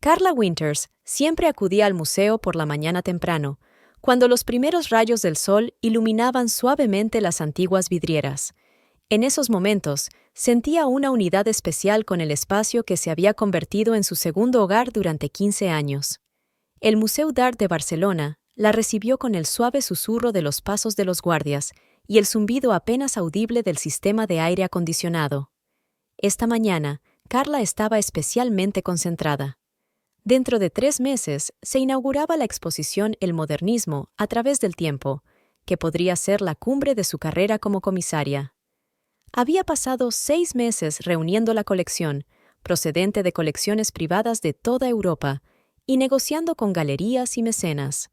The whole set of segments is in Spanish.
Carla Winters siempre acudía al museo por la mañana temprano, cuando los primeros rayos del sol iluminaban suavemente las antiguas vidrieras. En esos momentos, sentía una unidad especial con el espacio que se había convertido en su segundo hogar durante 15 años. El Museu d'Art de Barcelona la recibió con el suave susurro de los pasos de los guardias y el zumbido apenas audible del sistema de aire acondicionado. Esta mañana, Carla estaba especialmente concentrada. Dentro de 3 meses se inauguraba la exposición El Modernismo a través del tiempo, que podría ser la cumbre de su carrera como comisaria. Había pasado 6 meses reuniendo la colección, procedente de colecciones privadas de toda Europa, y negociando con galerías y mecenas.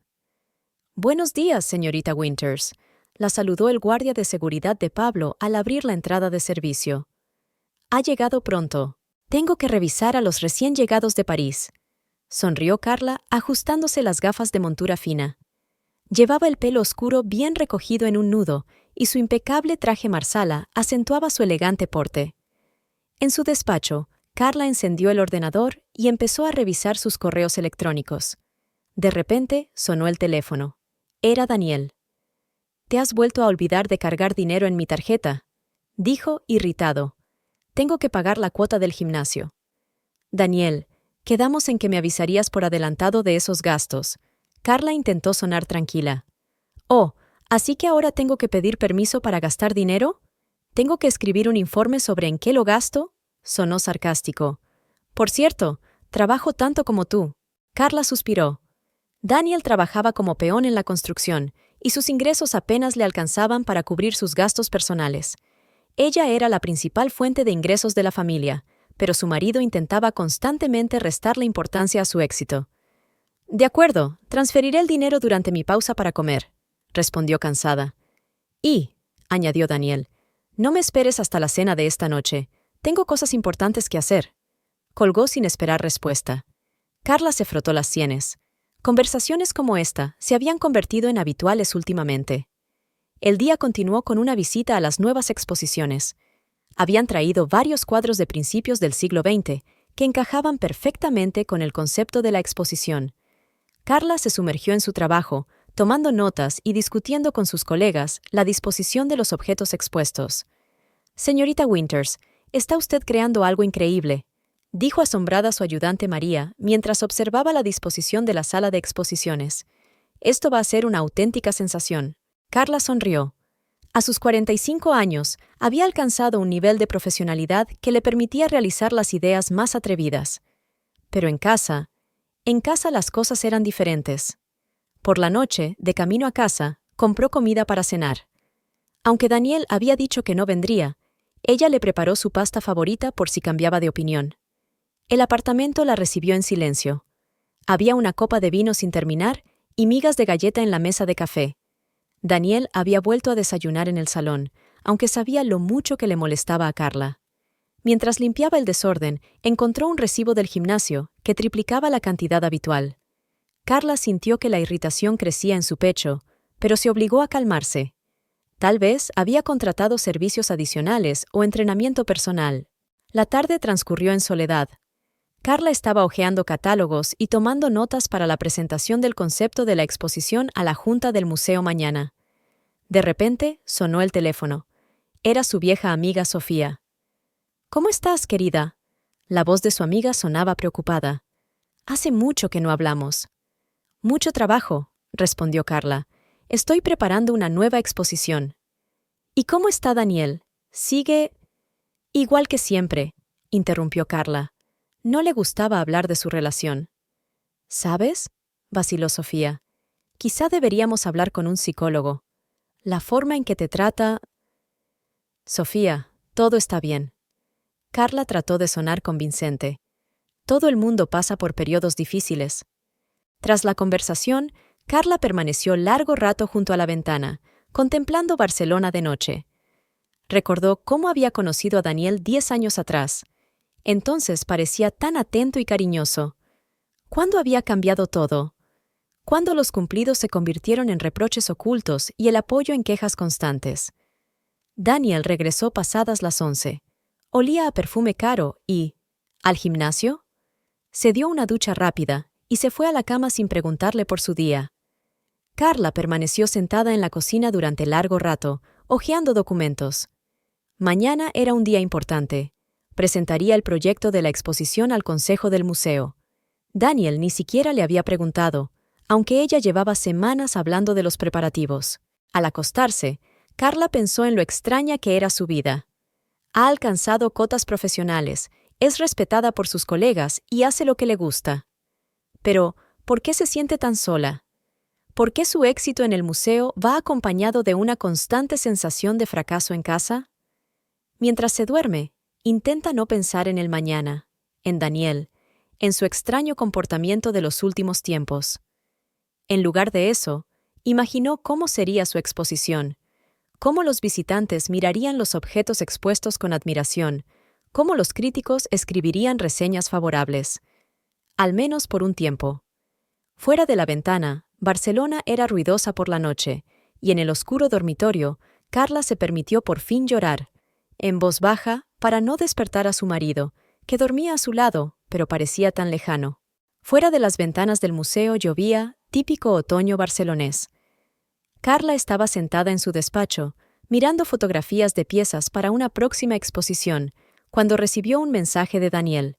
«Buenos días, señorita Winters», la saludó el guardia de seguridad de Pablo al abrir la entrada de servicio. «Ha llegado pronto. Tengo que revisar a los recién llegados de París», sonrió Carla, ajustándose las gafas de montura fina. Llevaba el pelo oscuro bien recogido en un nudo, y su impecable traje marsala acentuaba su elegante porte. En su despacho, Carla encendió el ordenador y empezó a revisar sus correos electrónicos. De repente, sonó el teléfono. Era Daniel. «¿Te has vuelto a olvidar de cargar dinero en mi tarjeta?», dijo, irritado. «Tengo que pagar la cuota del gimnasio». «Daniel, quedamos en que me avisarías por adelantado de esos gastos». Carla intentó sonar tranquila. «Oh, ¿así que ahora tengo que pedir permiso para gastar dinero? ¿Tengo que escribir un informe sobre en qué lo gasto?», sonó sarcástico. «Por cierto, trabajo tanto como tú». Carla suspiró. Daniel trabajaba como peón en la construcción, y sus ingresos apenas le alcanzaban para cubrir sus gastos personales. Ella era la principal fuente de ingresos de la familia, pero su marido intentaba constantemente restarle importancia a su éxito. «De acuerdo, transferiré el dinero durante mi pausa para comer», respondió cansada. «Y», añadió Daniel, «no me esperes hasta la cena de esta noche. Tengo cosas importantes que hacer». Colgó sin esperar respuesta. Carla se frotó las sienes. Conversaciones como esta se habían convertido en habituales últimamente. El día continuó con una visita a las nuevas exposiciones. Habían traído varios cuadros de principios del siglo XX que encajaban perfectamente con el concepto de la exposición. Carla se sumergió en su trabajo, tomando notas y discutiendo con sus colegas la disposición de los objetos expuestos. «Señorita Winters, está usted creando algo increíble», dijo asombrada su ayudante María mientras observaba la disposición de la sala de exposiciones. «Esto va a ser una auténtica sensación». Carla sonrió. A sus 45 años, había alcanzado un nivel de profesionalidad que le permitía realizar las ideas más atrevidas. Pero en casa las cosas eran diferentes. Por la noche, de camino a casa, compró comida para cenar. Aunque Daniel había dicho que no vendría, ella le preparó su pasta favorita por si cambiaba de opinión. El apartamento la recibió en silencio. Había una copa de vino sin terminar y migas de galleta en la mesa de café. Daniel había vuelto a desayunar en el salón, aunque sabía lo mucho que le molestaba a Carla. Mientras limpiaba el desorden, encontró un recibo del gimnasio que triplicaba la cantidad habitual. Carla sintió que la irritación crecía en su pecho, pero se obligó a calmarse. Tal vez había contratado servicios adicionales o entrenamiento personal. La tarde transcurrió en soledad. Carla estaba hojeando catálogos y tomando notas para la presentación del concepto de la exposición a la junta del museo mañana. De repente, sonó el teléfono. Era su vieja amiga Sofía. «¿Cómo estás, querida?». La voz de su amiga sonaba preocupada. «Hace mucho que no hablamos». «Mucho trabajo», respondió Carla. «Estoy preparando una nueva exposición». «¿Y cómo está Daniel? ¿Sigue...?» «Igual que siempre», interrumpió Carla. No le gustaba hablar de su relación. «¿Sabes?», vaciló Sofía. «Quizá deberíamos hablar con un psicólogo. La forma en que te trata...». «Sofía, todo está bien». Carla trató de sonar convincente. «Todo el mundo pasa por periodos difíciles». Tras la conversación, Carla permaneció largo rato junto a la ventana, contemplando Barcelona de noche. Recordó cómo había conocido a Daniel 10 años atrás. Entonces parecía tan atento y cariñoso. ¿Cuándo había cambiado todo? ¿Cuándo los cumplidos se convirtieron en reproches ocultos y el apoyo en quejas constantes? Daniel regresó pasadas las 11. Olía a perfume caro y... ¿al gimnasio? Se dio una ducha rápida y se fue a la cama sin preguntarle por su día. Carla permaneció sentada en la cocina durante largo rato, hojeando documentos. Mañana era un día importante. Presentaría el proyecto de la exposición al consejo del museo. Daniel ni siquiera le había preguntado, aunque ella llevaba semanas hablando de los preparativos. Al acostarse, Carla pensó en lo extraña que era su vida. Ha alcanzado cotas profesionales, es respetada por sus colegas y hace lo que le gusta. Pero, ¿por qué se siente tan sola? ¿Por qué su éxito en el museo va acompañado de una constante sensación de fracaso en casa? Mientras se duerme, intenta no pensar en el mañana, en Daniel, en su extraño comportamiento de los últimos tiempos. En lugar de eso, imaginó cómo sería su exposición, cómo los visitantes mirarían los objetos expuestos con admiración, cómo los críticos escribirían reseñas favorables. Al menos por un tiempo. Fuera de la ventana, Barcelona era ruidosa por la noche, y en el oscuro dormitorio, Carla se permitió por fin llorar, en voz baja, para no despertar a su marido, que dormía a su lado, pero parecía tan lejano. Fuera de las ventanas del museo llovía, típico otoño barcelonés. Carla estaba sentada en su despacho, mirando fotografías de piezas para una próxima exposición, cuando recibió un mensaje de Daniel.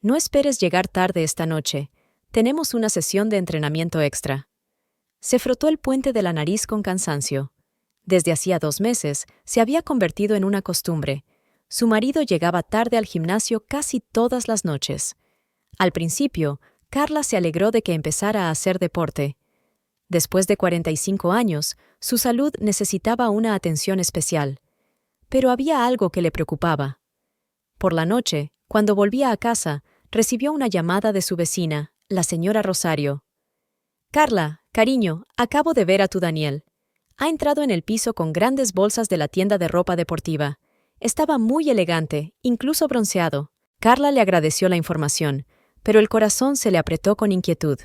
No esperes llegar tarde esta noche. Tenemos una sesión de entrenamiento extra. Se frotó el puente de la nariz con cansancio. Desde hacía 2 meses se había convertido en una costumbre. Su marido llegaba tarde al gimnasio casi todas las noches. Al principio, Carla se alegró de que empezara a hacer deporte. Después de 45 años, su salud necesitaba una atención especial. Pero había algo que le preocupaba. Por la noche, cuando volvía a casa, recibió una llamada de su vecina, la señora Rosario. «Carla, cariño, acabo de ver a tu Daniel. Ha entrado en el piso con grandes bolsas de la tienda de ropa deportiva. Estaba muy elegante, incluso bronceado». Carla le agradeció la información, pero el corazón se le apretó con inquietud.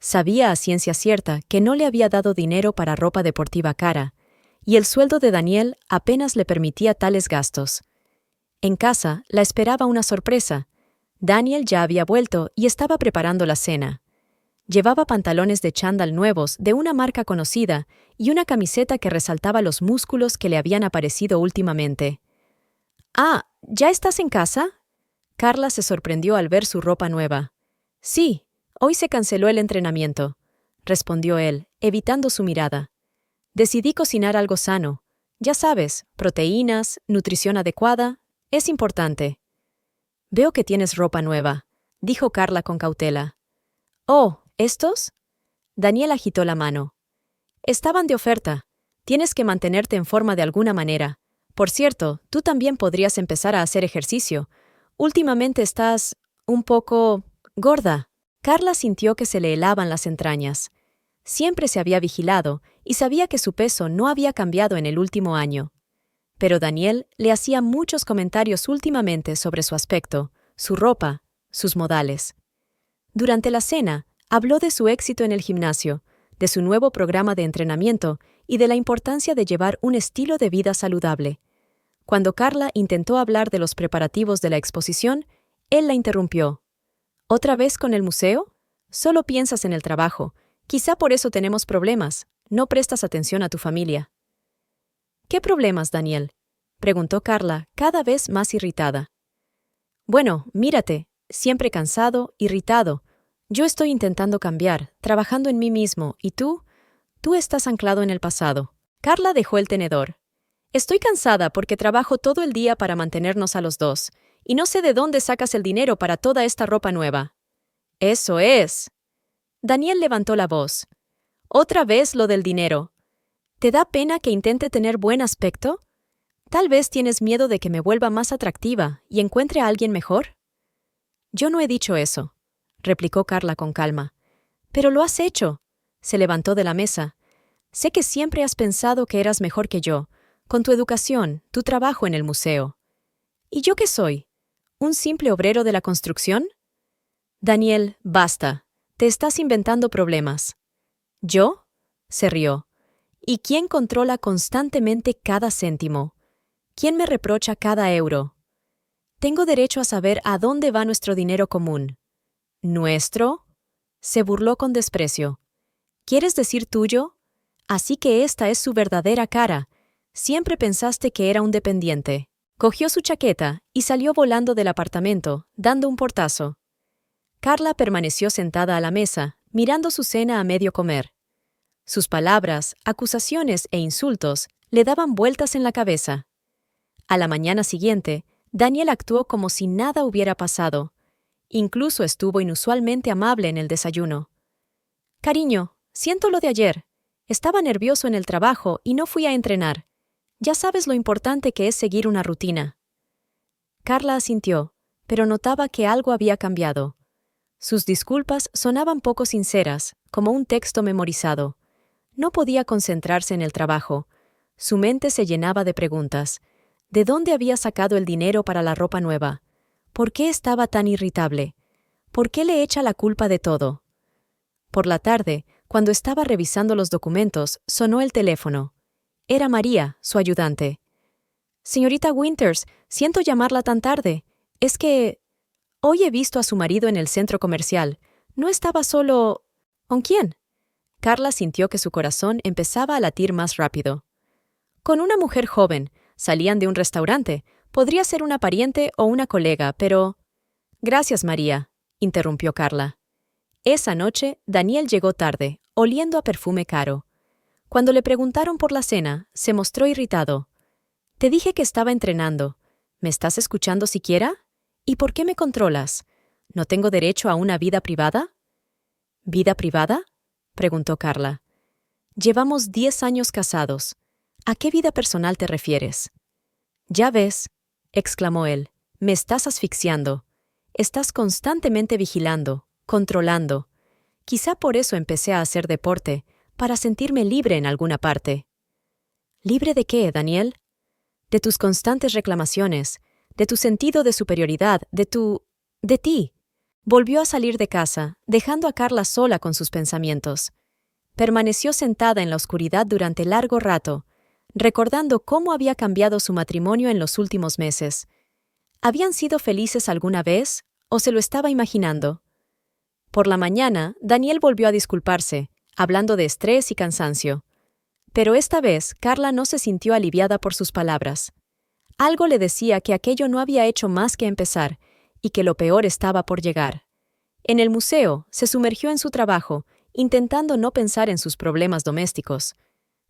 Sabía a ciencia cierta que no le había dado dinero para ropa deportiva cara, y el sueldo de Daniel apenas le permitía tales gastos. En casa la esperaba una sorpresa. Daniel ya había vuelto y estaba preparando la cena. Llevaba pantalones de chándal nuevos de una marca conocida y una camiseta que resaltaba los músculos que le habían aparecido últimamente. «Ah, ¿ya estás en casa?» Carla se sorprendió al ver su ropa nueva. «Sí, hoy se canceló el entrenamiento», respondió él, evitando su mirada. «Decidí cocinar algo sano. Ya sabes, proteínas, nutrición adecuada. Es importante». «Veo que tienes ropa nueva», dijo Carla con cautela. «Oh, ¿estos?» Daniel agitó la mano. «Estaban de oferta. Tienes que mantenerte en forma de alguna manera. Por cierto, tú también podrías empezar a hacer ejercicio. Últimamente estás un poco gorda». Carla sintió que se le helaban las entrañas. Siempre se había vigilado y sabía que su peso no había cambiado en el último año. Pero Daniel le hacía muchos comentarios últimamente sobre su aspecto, su ropa, sus modales. Durante la cena, habló de su éxito en el gimnasio, de su nuevo programa de entrenamiento y de la importancia de llevar un estilo de vida saludable. Cuando Carla intentó hablar de los preparativos de la exposición, él la interrumpió. «¿Otra vez con el museo? Solo piensas en el trabajo. Quizá por eso tenemos problemas. No prestas atención a tu familia». «¿Qué problemas, Daniel?», preguntó Carla, cada vez más irritada. «Bueno, mírate, siempre cansado, irritado. Yo estoy intentando cambiar, trabajando en mí mismo, y tú estás anclado en el pasado». Carla dejó el tenedor. «Estoy cansada porque trabajo todo el día para mantenernos a los dos, y no sé de dónde sacas el dinero para toda esta ropa nueva». «Eso es». Daniel levantó la voz. «Otra vez lo del dinero. ¿Te da pena que intente tener buen aspecto? Tal vez tienes miedo de que me vuelva más atractiva y encuentre a alguien mejor». «Yo no he dicho eso», replicó Carla con calma. «Pero lo has hecho». Se levantó de la mesa. «Sé que siempre has pensado que eras mejor que yo, con tu educación, tu trabajo en el museo. ¿Y yo qué soy? ¿Un simple obrero de la construcción?» «Daniel, basta. Te estás inventando problemas». «¿Yo?», se rió. «¿Y quién controla constantemente cada céntimo? ¿Quién me reprocha cada euro? Tengo derecho a saber a dónde va nuestro dinero común». ¿Nuestro? Se burló con desprecio. ¿Quieres decir tuyo? Así que esta es su verdadera cara. Siempre pensaste que era un dependiente. Cogió su chaqueta y salió volando del apartamento, dando un portazo. Carla permaneció sentada a la mesa, mirando su cena a medio comer. Sus palabras, acusaciones e insultos le daban vueltas en la cabeza. A la mañana siguiente, Daniel actuó como si nada hubiera pasado. Incluso estuvo inusualmente amable en el desayuno. «Cariño, siento lo de ayer. Estaba nervioso en el trabajo y no fui a entrenar. Ya sabes lo importante que es seguir una rutina». Carla asintió, pero notaba que algo había cambiado. Sus disculpas sonaban poco sinceras, como un texto memorizado. No podía concentrarse en el trabajo. Su mente se llenaba de preguntas. ¿De dónde había sacado el dinero para la ropa nueva? ¿Por qué estaba tan irritable? ¿Por qué le echa la culpa de todo? Por la tarde, cuando estaba revisando los documentos, sonó el teléfono. Era María, su ayudante. «Señorita Winters, siento llamarla tan tarde. Es que hoy he visto a su marido en el centro comercial. No estaba solo... ¿Con quién?» Carla sintió que su corazón empezaba a latir más rápido. «Con una mujer joven. Salían de un restaurante. Podría ser una pariente o una colega, pero...» «Gracias, María», interrumpió Carla. Esa noche, Daniel llegó tarde, oliendo a perfume caro. Cuando le preguntaron por la cena, se mostró irritado. «Te dije que estaba entrenando. ¿Me estás escuchando siquiera? ¿Y por qué me controlas? ¿No tengo derecho a una vida privada?» «¿Vida privada?», preguntó Carla. «Llevamos 10 años casados. ¿A qué vida personal te refieres?» «Ya ves», exclamó él, «me estás asfixiando. Estás constantemente vigilando, controlando. Quizá por eso empecé a hacer deporte, para sentirme libre en alguna parte». «¿Libre de qué, Daniel?» «De tus constantes reclamaciones, de tu sentido de superioridad, de ti». Volvió a salir de casa, dejando a Carla sola con sus pensamientos. Permaneció sentada en la oscuridad durante largo rato, recordando cómo había cambiado su matrimonio en los últimos meses. ¿Habían sido felices alguna vez o se lo estaba imaginando? Por la mañana, Daniel volvió a disculparse, hablando de estrés y cansancio. Pero esta vez, Carla no se sintió aliviada por sus palabras. Algo le decía que aquello no había hecho más que empezar, y que lo peor estaba por llegar. En el museo, se sumergió en su trabajo, intentando no pensar en sus problemas domésticos.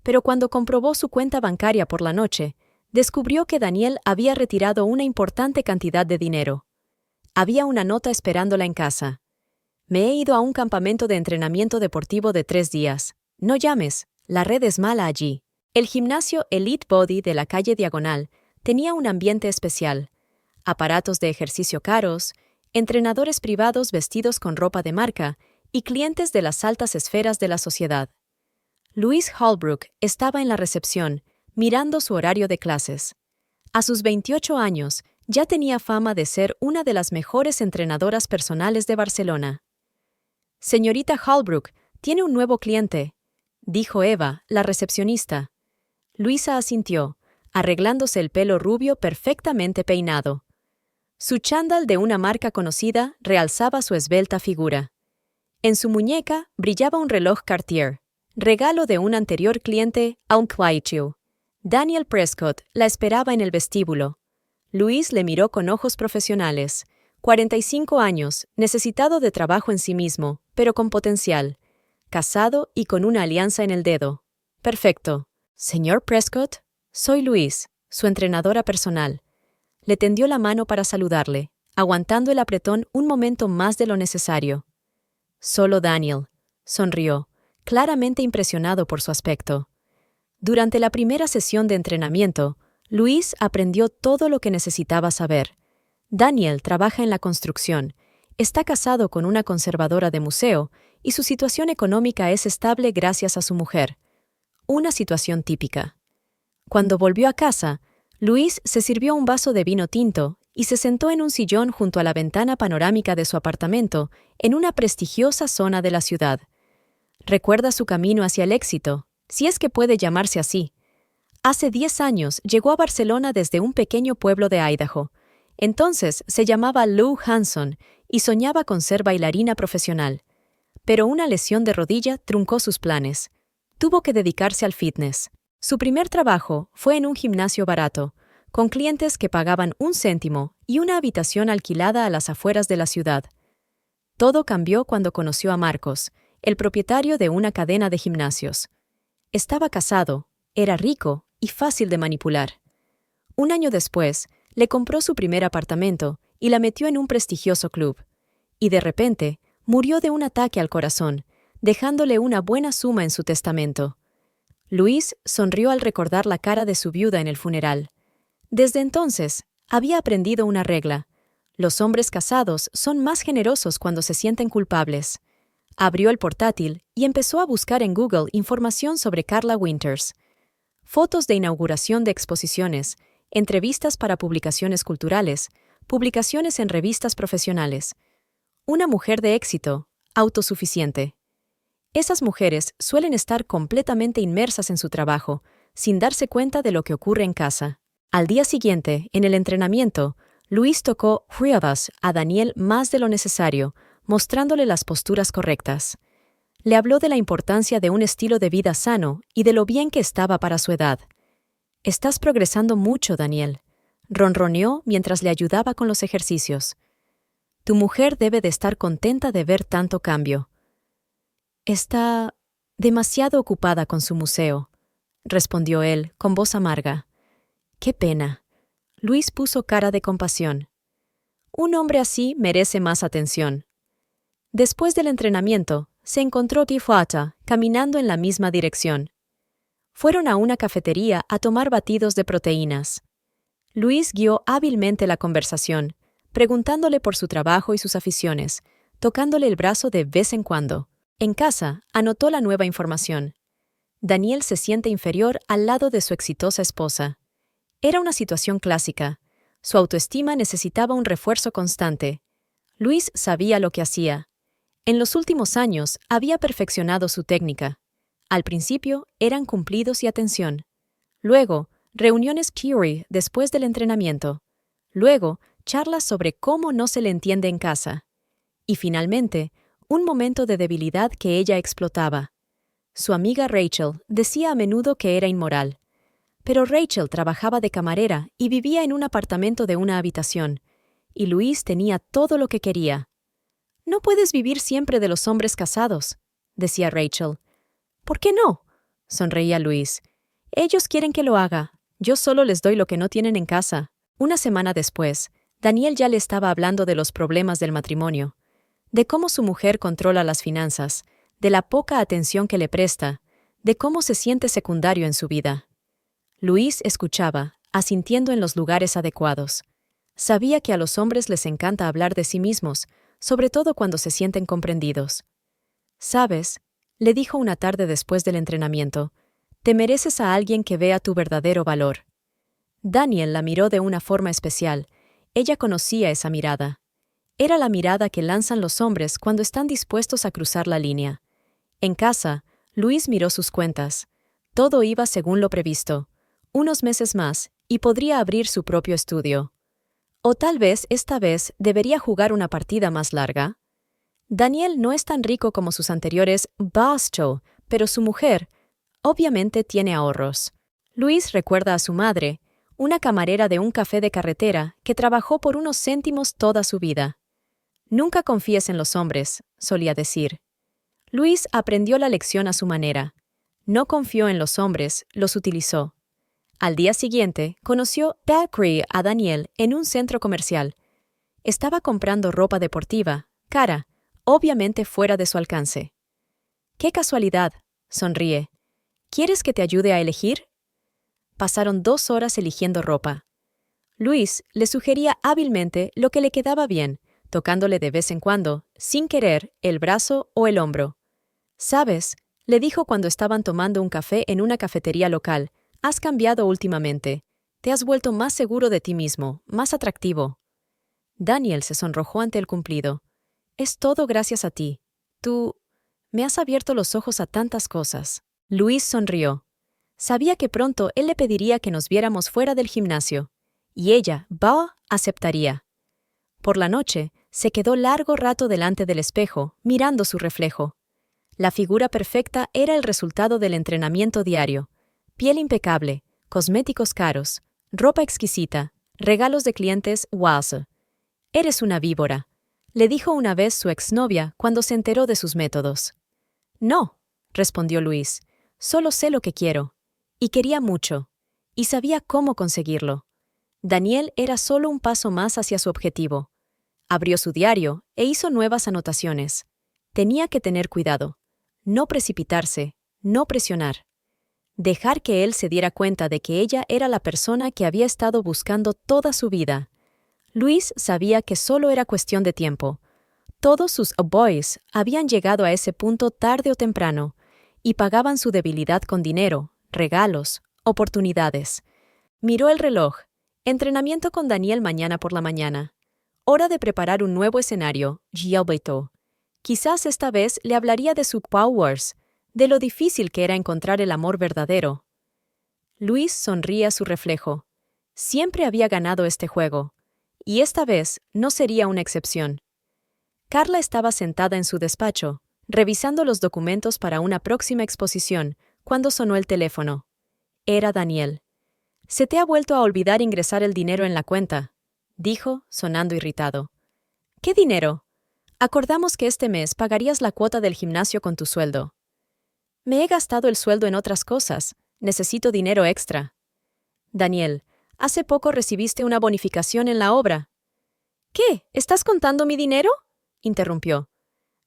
Pero cuando comprobó su cuenta bancaria por la noche, descubrió que Daniel había retirado una importante cantidad de dinero. Había una nota esperándola en casa. «Me he ido a un campamento de entrenamiento deportivo de 3 días. No llames, la red es mala allí». El gimnasio Elite Body de la calle Diagonal tenía un ambiente especial. Aparatos de ejercicio caros, entrenadores privados vestidos con ropa de marca y clientes de las altas esferas de la sociedad. Louise Holbrook estaba en la recepción, mirando su horario de clases. A sus 28 años, ya tenía fama de ser una de las mejores entrenadoras personales de Barcelona. «Señorita Holbrook, tiene un nuevo cliente», dijo Eva, la recepcionista. Luisa asintió, arreglándose el pelo rubio perfectamente peinado. Su chándal de una marca conocida realzaba su esbelta figura. En su muñeca brillaba un reloj Cartier, regalo de un anterior cliente a un Clyde. Daniel Prescott la esperaba en el vestíbulo. Luis le miró con ojos profesionales. 45 años, necesitado de trabajo en sí mismo, pero con potencial. Casado y con una alianza en el dedo. «Perfecto. Señor Prescott, soy Luis, su entrenadora personal». Le tendió la mano para saludarle, aguantando el apretón un momento más de lo necesario. Solo Daniel sonrió, claramente impresionado por su aspecto. Durante la primera sesión de entrenamiento, Luis aprendió todo lo que necesitaba saber. Daniel trabaja en la construcción, está casado con una conservadora de museo y su situación económica es estable gracias a su mujer. Una situación típica. Cuando volvió a casa, Luis se sirvió un vaso de vino tinto y se sentó en un sillón junto a la ventana panorámica de su apartamento en una prestigiosa zona de la ciudad. Recuerda su camino hacia el éxito, si es que puede llamarse así. Hace 10 años llegó a Barcelona desde un pequeño pueblo de Idaho. Entonces se llamaba Lou Hanson y soñaba con ser bailarina profesional. Pero una lesión de rodilla truncó sus planes. Tuvo que dedicarse al fitness. Su primer trabajo fue en un gimnasio barato, con clientes que pagaban 1 céntimo y una habitación alquilada a las afueras de la ciudad. Todo cambió cuando conoció a Marcos, el propietario de una cadena de gimnasios. Estaba casado, era rico y fácil de manipular. Un año después, le compró su primer apartamento y la metió en un prestigioso club. Y de repente, murió de un ataque al corazón, dejándole una buena suma en su testamento. Luis sonrió al recordar la cara de su viuda en el funeral. Desde entonces, había aprendido una regla. Los hombres casados son más generosos cuando se sienten culpables. Abrió el portátil y empezó a buscar en Google información sobre Carla Winters. Fotos de inauguración de exposiciones, entrevistas para publicaciones culturales, publicaciones en revistas profesionales. Una mujer de éxito, autosuficiente. Esas mujeres suelen estar completamente inmersas en su trabajo, sin darse cuenta de lo que ocurre en casa. Al día siguiente, en el entrenamiento, Luis tocó Riodas a Daniel más de lo necesario, mostrándole las posturas correctas. Le habló de la importancia de un estilo de vida sano y de lo bien que estaba para su edad. «Estás progresando mucho, Daniel», ronroneó mientras le ayudaba con los ejercicios. «Tu mujer debe de estar contenta de ver tanto cambio». «Está demasiado ocupada con su museo», respondió él con voz amarga. «Qué pena». Luis puso cara de compasión. Un hombre así merece más atención. Después del entrenamiento, se encontró Gifuata caminando en la misma dirección. Fueron a una cafetería a tomar batidos de proteínas. Luis guió hábilmente la conversación, preguntándole por su trabajo y sus aficiones, tocándole el brazo de vez en cuando. En casa, anotó la nueva información. Daniel se siente inferior al lado de su exitosa esposa. Era una situación clásica. Su autoestima necesitaba un refuerzo constante. Luis sabía lo que hacía. En los últimos años había perfeccionado su técnica. Al principio eran cumplidos y atención. Luego, reuniones Theory después del entrenamiento. Luego, charlas sobre cómo no se le entiende en casa. Y finalmente, un momento de debilidad que ella explotaba. Su amiga Rachel decía a menudo que era inmoral. Pero Rachel trabajaba de camarera y vivía en un apartamento de una habitación, y Luis tenía todo lo que quería. «No puedes vivir siempre de los hombres casados», decía Rachel. «¿Por qué no?», sonreía Luis. «Ellos quieren que lo haga. Yo solo les doy lo que no tienen en casa». Una semana después, Daniel ya le estaba hablando de los problemas del matrimonio, de cómo su mujer controla las finanzas, de la poca atención que le presta, de cómo se siente secundario en su vida. Luis escuchaba, asintiendo en los lugares adecuados. Sabía que a los hombres les encanta hablar de sí mismos, sobre todo cuando se sienten comprendidos. «¿Sabes?», le dijo una tarde después del entrenamiento, «te mereces a alguien que vea tu verdadero valor». Daniel la miró de una forma especial. Ella conocía esa mirada. Era la mirada que lanzan los hombres cuando están dispuestos a cruzar la línea. En casa, Luis miró sus cuentas. Todo iba según lo previsto. Unos meses más, y podría abrir su propio estudio. O tal vez esta vez debería jugar una partida más larga. Daniel no es tan rico como sus anteriores Basto, pero su mujer, obviamente, tiene ahorros. Luis recuerda a su madre, una camarera de un café de carretera que trabajó por unos céntimos toda su vida. «Nunca confíes en los hombres», solía decir. Luis aprendió la lección a su manera. No confió en los hombres, los utilizó. Al día siguiente, conoció Thackeray a Daniel en un centro comercial. Estaba comprando ropa deportiva, cara, obviamente fuera de su alcance. «¡Qué casualidad!», sonríe. «¿Quieres que te ayude a elegir?». Pasaron 2 horas eligiendo ropa. Luis le sugería hábilmente lo que le quedaba bien, tocándole de vez en cuando, sin querer, el brazo o el hombro. «¿Sabes?», le dijo cuando estaban tomando un café en una cafetería local, «has cambiado últimamente. Te has vuelto más seguro de ti mismo, más atractivo». Daniel se sonrojó ante el cumplido. «Es todo gracias a ti. Tú me has abierto los ojos a tantas cosas». Luis sonrió. Sabía que pronto él le pediría que nos viéramos fuera del gimnasio, y ella, aceptaría. Por la noche, Se quedó largo rato delante del espejo, mirando su reflejo. La figura perfecta era el resultado del entrenamiento diario. Piel impecable, cosméticos caros, ropa exquisita, regalos de clientes, wow. Eres una víbora, le dijo una vez su exnovia cuando se enteró de sus métodos. No, respondió Luis, solo sé lo que quiero. Y quería mucho. Y sabía cómo conseguirlo. Daniel era solo un paso más hacia su objetivo. Abrió su diario e hizo nuevas anotaciones. Tenía que tener cuidado. No precipitarse, no presionar. Dejar que él se diera cuenta de que ella era la persona que había estado buscando toda su vida. Luis sabía que solo era cuestión de tiempo. Todos sus boys habían llegado a ese punto tarde o temprano y pagaban su debilidad con dinero, regalos, oportunidades. Miró el reloj. Entrenamiento con Daniel mañana por la mañana. Hora de preparar un nuevo escenario, Gialberto. Quizás esta vez le hablaría de su powers, de lo difícil que era encontrar el amor verdadero. Luis sonría a su reflejo. Siempre había ganado este juego, y esta vez no sería una excepción. Carla estaba sentada en su despacho, revisando los documentos para una próxima exposición, cuando sonó el teléfono. Era Daniel. «Se te ha vuelto a olvidar ingresar el dinero en la cuenta», dijo, sonando irritado. «¿Qué dinero? Acordamos que este mes pagarías la cuota del gimnasio con tu sueldo». «Me he gastado el sueldo en otras cosas. Necesito dinero extra». «Daniel, hace poco recibiste una bonificación en la obra». «¿Qué? ¿Estás contando mi dinero?», interrumpió.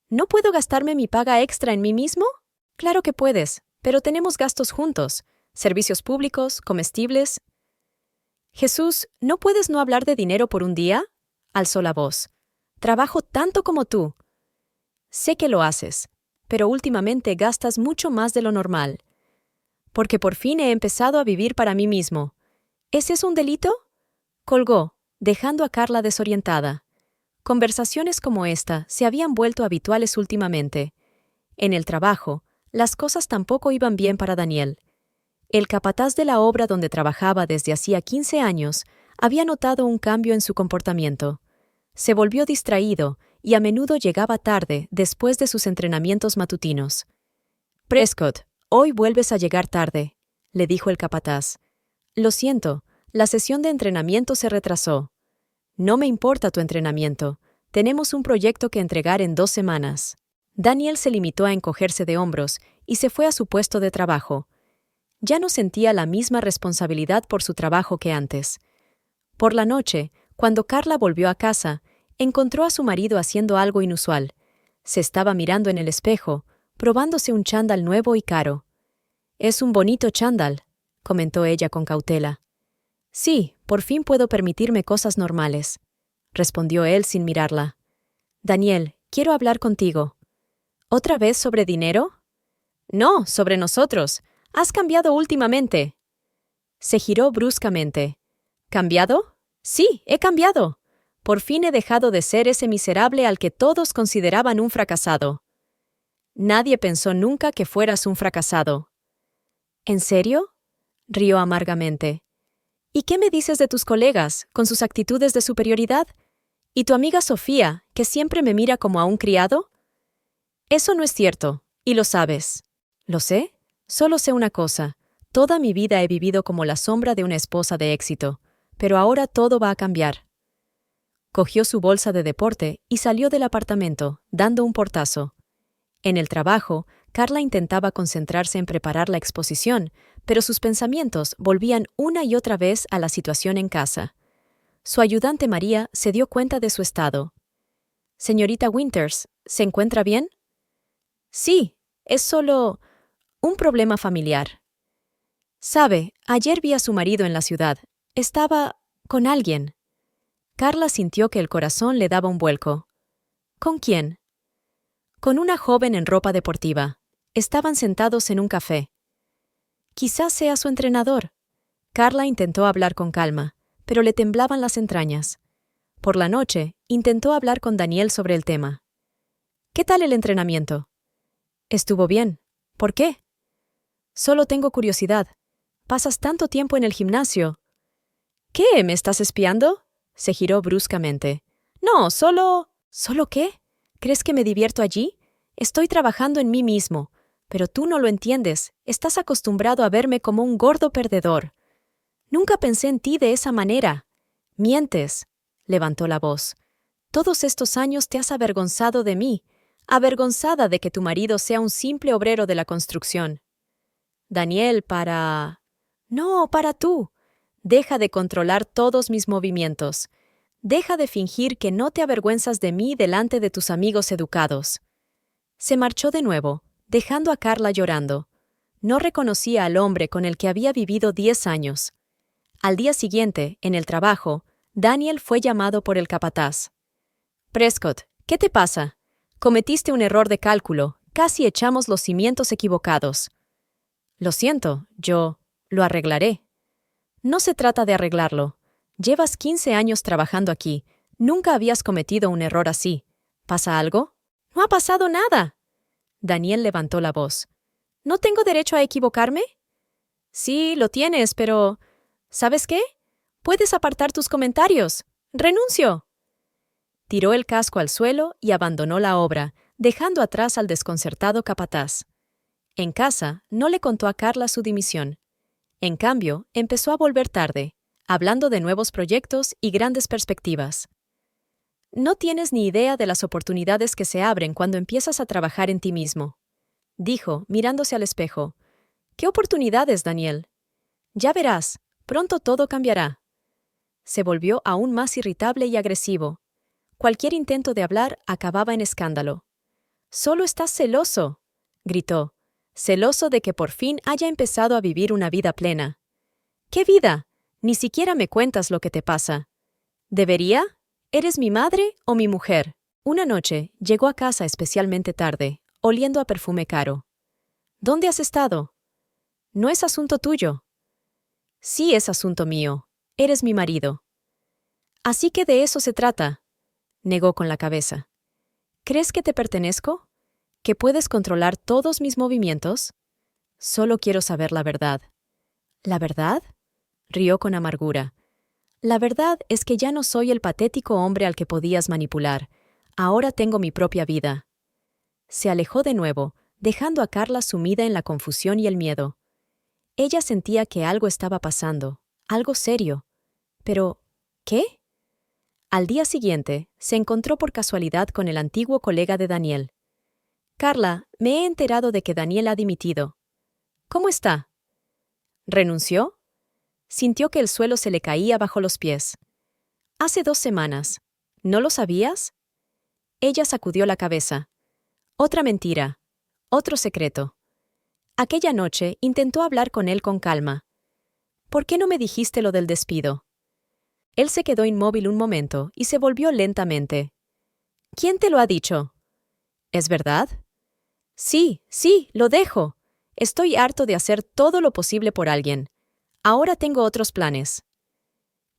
«¿No puedo gastarme mi paga extra en mí mismo?» «Claro que puedes, pero tenemos gastos juntos. Servicios públicos, comestibles». «Jesús, ¿no puedes no hablar de dinero por un día?», alzó la voz. «Trabajo tanto como tú». «Sé que lo haces, pero últimamente gastas mucho más de lo normal». «Porque por fin he empezado a vivir para mí mismo». ¿Es eso un delito?», colgó, dejando a Carla desorientada. Conversaciones como esta se habían vuelto habituales últimamente. En el trabajo, las cosas tampoco iban bien para Daniel. El capataz de la obra donde trabajaba desde hacía 15 años había notado un cambio en su comportamiento. Se volvió distraído y a menudo llegaba tarde después de sus entrenamientos matutinos. «Prescott, hoy vuelves a llegar tarde», le dijo el capataz. «Lo siento, la sesión de entrenamiento se retrasó». «No me importa tu entrenamiento. Tenemos un proyecto que entregar en 2 semanas». Daniel se limitó a encogerse de hombros y se fue a su puesto de trabajo. Ya no sentía la misma responsabilidad por su trabajo que antes. Por la noche, cuando Carla volvió a casa, encontró a su marido haciendo algo inusual. Se estaba mirando en el espejo, probándose un chándal nuevo y caro. «Es un bonito chándal», comentó ella con cautela. «Sí, por fin puedo permitirme cosas normales», respondió él sin mirarla. «Daniel, quiero hablar contigo». «¿Otra vez sobre dinero?» «No, sobre nosotros. Has cambiado últimamente». Se giró bruscamente. «¿Cambiado? Sí, he cambiado. Por fin he dejado de ser ese miserable al que todos consideraban un fracasado». «Nadie pensó nunca que fueras un fracasado». «¿En serio?», rió amargamente. «¿Y qué me dices de tus colegas, con sus actitudes de superioridad? ¿Y tu amiga Sofía, que siempre me mira como a un criado?» «Eso no es cierto, y lo sabes». «¿Lo sé? Solo sé una cosa. Toda mi vida he vivido como la sombra de una esposa de éxito, pero ahora todo va a cambiar». Cogió su bolsa de deporte y salió del apartamento, dando un portazo. En el trabajo, Carla intentaba concentrarse en preparar la exposición, pero sus pensamientos volvían una y otra vez a la situación en casa. Su ayudante María se dio cuenta de su estado. «Señorita Winters, ¿se encuentra bien?» «Sí, es solo un problema familiar». «Sabe, ayer vi a su marido en la ciudad. Estaba con alguien». Carla sintió que el corazón le daba un vuelco. «¿Con quién?» «Con una joven en ropa deportiva. Estaban sentados en un café». «Quizás sea su entrenador». Carla intentó hablar con calma, pero le temblaban las entrañas. Por la noche, intentó hablar con Daniel sobre el tema. «¿Qué tal el entrenamiento?» «Estuvo bien. ¿Por qué?» «Solo tengo curiosidad. Pasas tanto tiempo en el gimnasio». «¿Qué? ¿Me estás espiando?», se giró bruscamente. «No, solo...» ¿Solo qué? ¿Crees que me divierto allí? Estoy trabajando en mí mismo, pero tú no lo entiendes, estás acostumbrado a verme como un gordo perdedor. Nunca pensé en ti de esa manera. Mientes, levantó la voz. Todos estos años te has avergonzado de mí, avergonzada de que tu marido sea un simple obrero de la construcción. Daniel, No, para tú. Deja de controlar todos mis movimientos. Deja de fingir que no te avergüenzas de mí delante de tus amigos educados. Se marchó de nuevo, dejando a Carla llorando. No reconocía al hombre con el que había vivido 10 años. Al día siguiente, en el trabajo, Daniel fue llamado por el capataz. Prescott, ¿qué te pasa? Cometiste un error de cálculo, casi echamos los cimientos equivocados. Lo siento, yo lo arreglaré. No se trata de arreglarlo. Llevas 15 años trabajando aquí. Nunca habías cometido un error así. ¿Pasa algo? No ha pasado nada. Daniel levantó la voz. ¿No tengo derecho a equivocarme? Sí, lo tienes, pero... ¿sabes qué? Puedes apartar tus comentarios. ¡Renuncio! Tiró el casco al suelo y abandonó la obra, dejando atrás al desconcertado capataz. En casa, no le contó a Carla su dimisión. En cambio, empezó a volver tarde, hablando de nuevos proyectos y grandes perspectivas. No tienes ni idea de las oportunidades que se abren cuando empiezas a trabajar en ti mismo, dijo, mirándose al espejo. ¿Qué oportunidades, Daniel? Ya verás, pronto todo cambiará. Se volvió aún más irritable y agresivo. Cualquier intento de hablar acababa en escándalo. «Solo estás celoso», gritó, celoso de que por fin haya empezado a vivir una vida plena. «¿Qué vida? Ni siquiera me cuentas lo que te pasa». «¿Debería? ¿Eres mi madre o mi mujer?» Una noche llegó a casa especialmente tarde, oliendo a perfume caro. «¿Dónde has estado?» «No es asunto tuyo». «Sí es asunto mío. Eres mi marido». «Así que de eso se trata», negó con la cabeza. «¿Crees que te pertenezco? ¿Que puedes controlar todos mis movimientos? Solo quiero saber la verdad». «¿La verdad?», rió con amargura. «La verdad es que ya no soy el patético hombre al que podías manipular. Ahora tengo mi propia vida». Se alejó de nuevo, dejando a Carla sumida en la confusión y el miedo. Ella sentía que algo estaba pasando, algo serio. Pero, ¿qué? Al día siguiente, se encontró por casualidad con el antiguo colega de Daniel. «Carla, me he enterado de que Daniel ha dimitido. ¿Cómo está?» ¿Renunció? Sintió que el suelo se le caía bajo los pies. «Hace 2 semanas. ¿No lo sabías?» Ella sacudió la cabeza. Otra mentira. Otro secreto. Aquella noche intentó hablar con él con calma. «¿Por qué no me dijiste lo del despido?» Él se quedó inmóvil un momento y se volvió lentamente. «¿Quién te lo ha dicho?» «¿Es verdad?» «Sí, lo dejo. Estoy harto de hacer todo lo posible por alguien. Ahora tengo otros planes».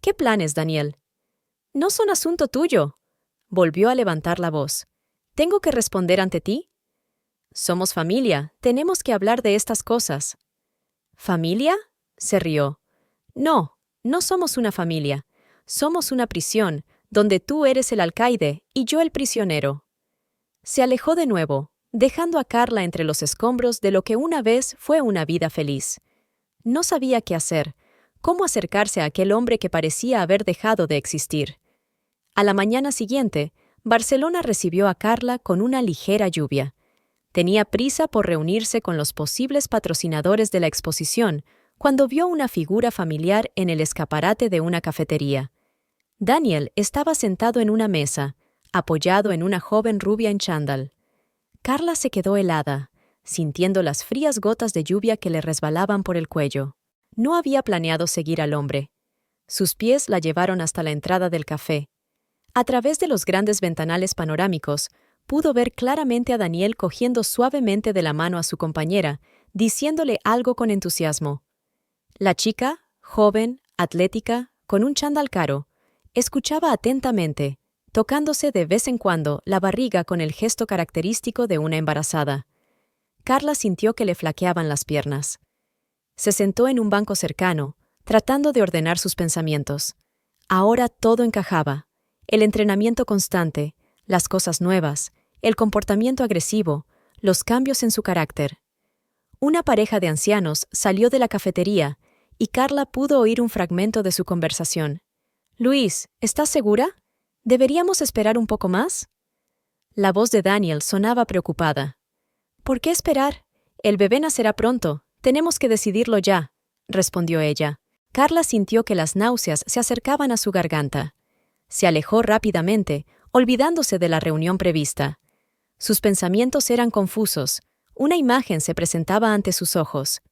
«¿Qué planes, Daniel?» «No son asunto tuyo». Volvió a levantar la voz. «¿Tengo que responder ante ti?» «Somos familia, tenemos que hablar de estas cosas». «¿Familia?», se rió. «No, no somos una familia. Somos una prisión, donde tú eres el alcaide y yo el prisionero». Se alejó de nuevo, dejando a Carla entre los escombros de lo que una vez fue una vida feliz. No sabía qué hacer, cómo acercarse a aquel hombre que parecía haber dejado de existir. A la mañana siguiente, Barcelona recibió a Carla con una ligera lluvia. Tenía prisa por reunirse con los posibles patrocinadores de la exposición, cuando vio una figura familiar en el escaparate de una cafetería. Daniel estaba sentado en una mesa, apoyado en una joven rubia en chándal. Carla se quedó helada, sintiendo las frías gotas de lluvia que le resbalaban por el cuello. No había planeado seguir al hombre. Sus pies la llevaron hasta la entrada del café. A través de los grandes ventanales panorámicos, pudo ver claramente a Daniel cogiendo suavemente de la mano a su compañera, diciéndole algo con entusiasmo. La chica, joven, atlética, con un chándal caro, escuchaba atentamente, tocándose de vez en cuando la barriga con el gesto característico de una embarazada. Carla sintió que le flaqueaban las piernas. Se sentó en un banco cercano, tratando de ordenar sus pensamientos. Ahora todo encajaba. El entrenamiento constante, las cosas nuevas, el comportamiento agresivo, los cambios en su carácter. Una pareja de ancianos salió de la cafetería y Carla pudo oír un fragmento de su conversación. «Luis, ¿estás segura? ¿Deberíamos esperar un poco más?» La voz de Daniel sonaba preocupada. «¿Por qué esperar? El bebé nacerá pronto. Tenemos que decidirlo ya», respondió ella. Carla sintió que las náuseas se acercaban a su garganta. Se alejó rápidamente, olvidándose de la reunión prevista. Sus pensamientos eran confusos. Una imagen se presentaba ante sus ojos.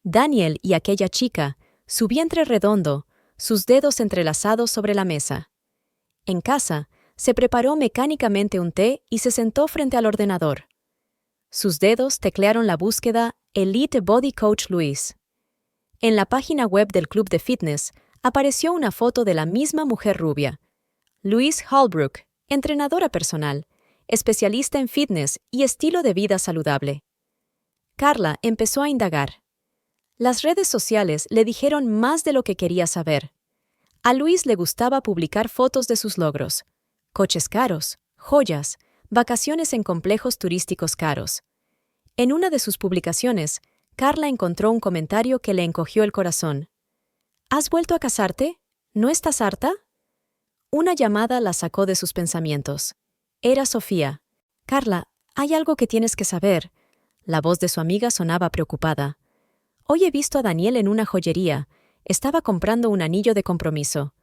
Daniel y aquella chica, su vientre redondo, sus dedos entrelazados sobre la mesa. En casa, se preparó mecánicamente un té y se sentó frente al ordenador. Sus dedos teclearon la búsqueda Elite Body Coach Luis. En la página web del club de fitness apareció una foto de la misma mujer rubia. Louise Holbrook, entrenadora personal, especialista en fitness y estilo de vida saludable. Carla empezó a indagar. Las redes sociales le dijeron más de lo que quería saber. A Luis le gustaba publicar fotos de sus logros, coches caros, joyas, vacaciones en complejos turísticos caros. En una de sus publicaciones, Carla encontró un comentario que le encogió el corazón. ¿Has vuelto a casarte? ¿No estás harta? Una llamada la sacó de sus pensamientos. Era Sofía. «Carla, hay algo que tienes que saber». La voz de su amiga sonaba preocupada. «Hoy he visto a Daniel en una joyería. Estaba comprando un anillo de compromiso».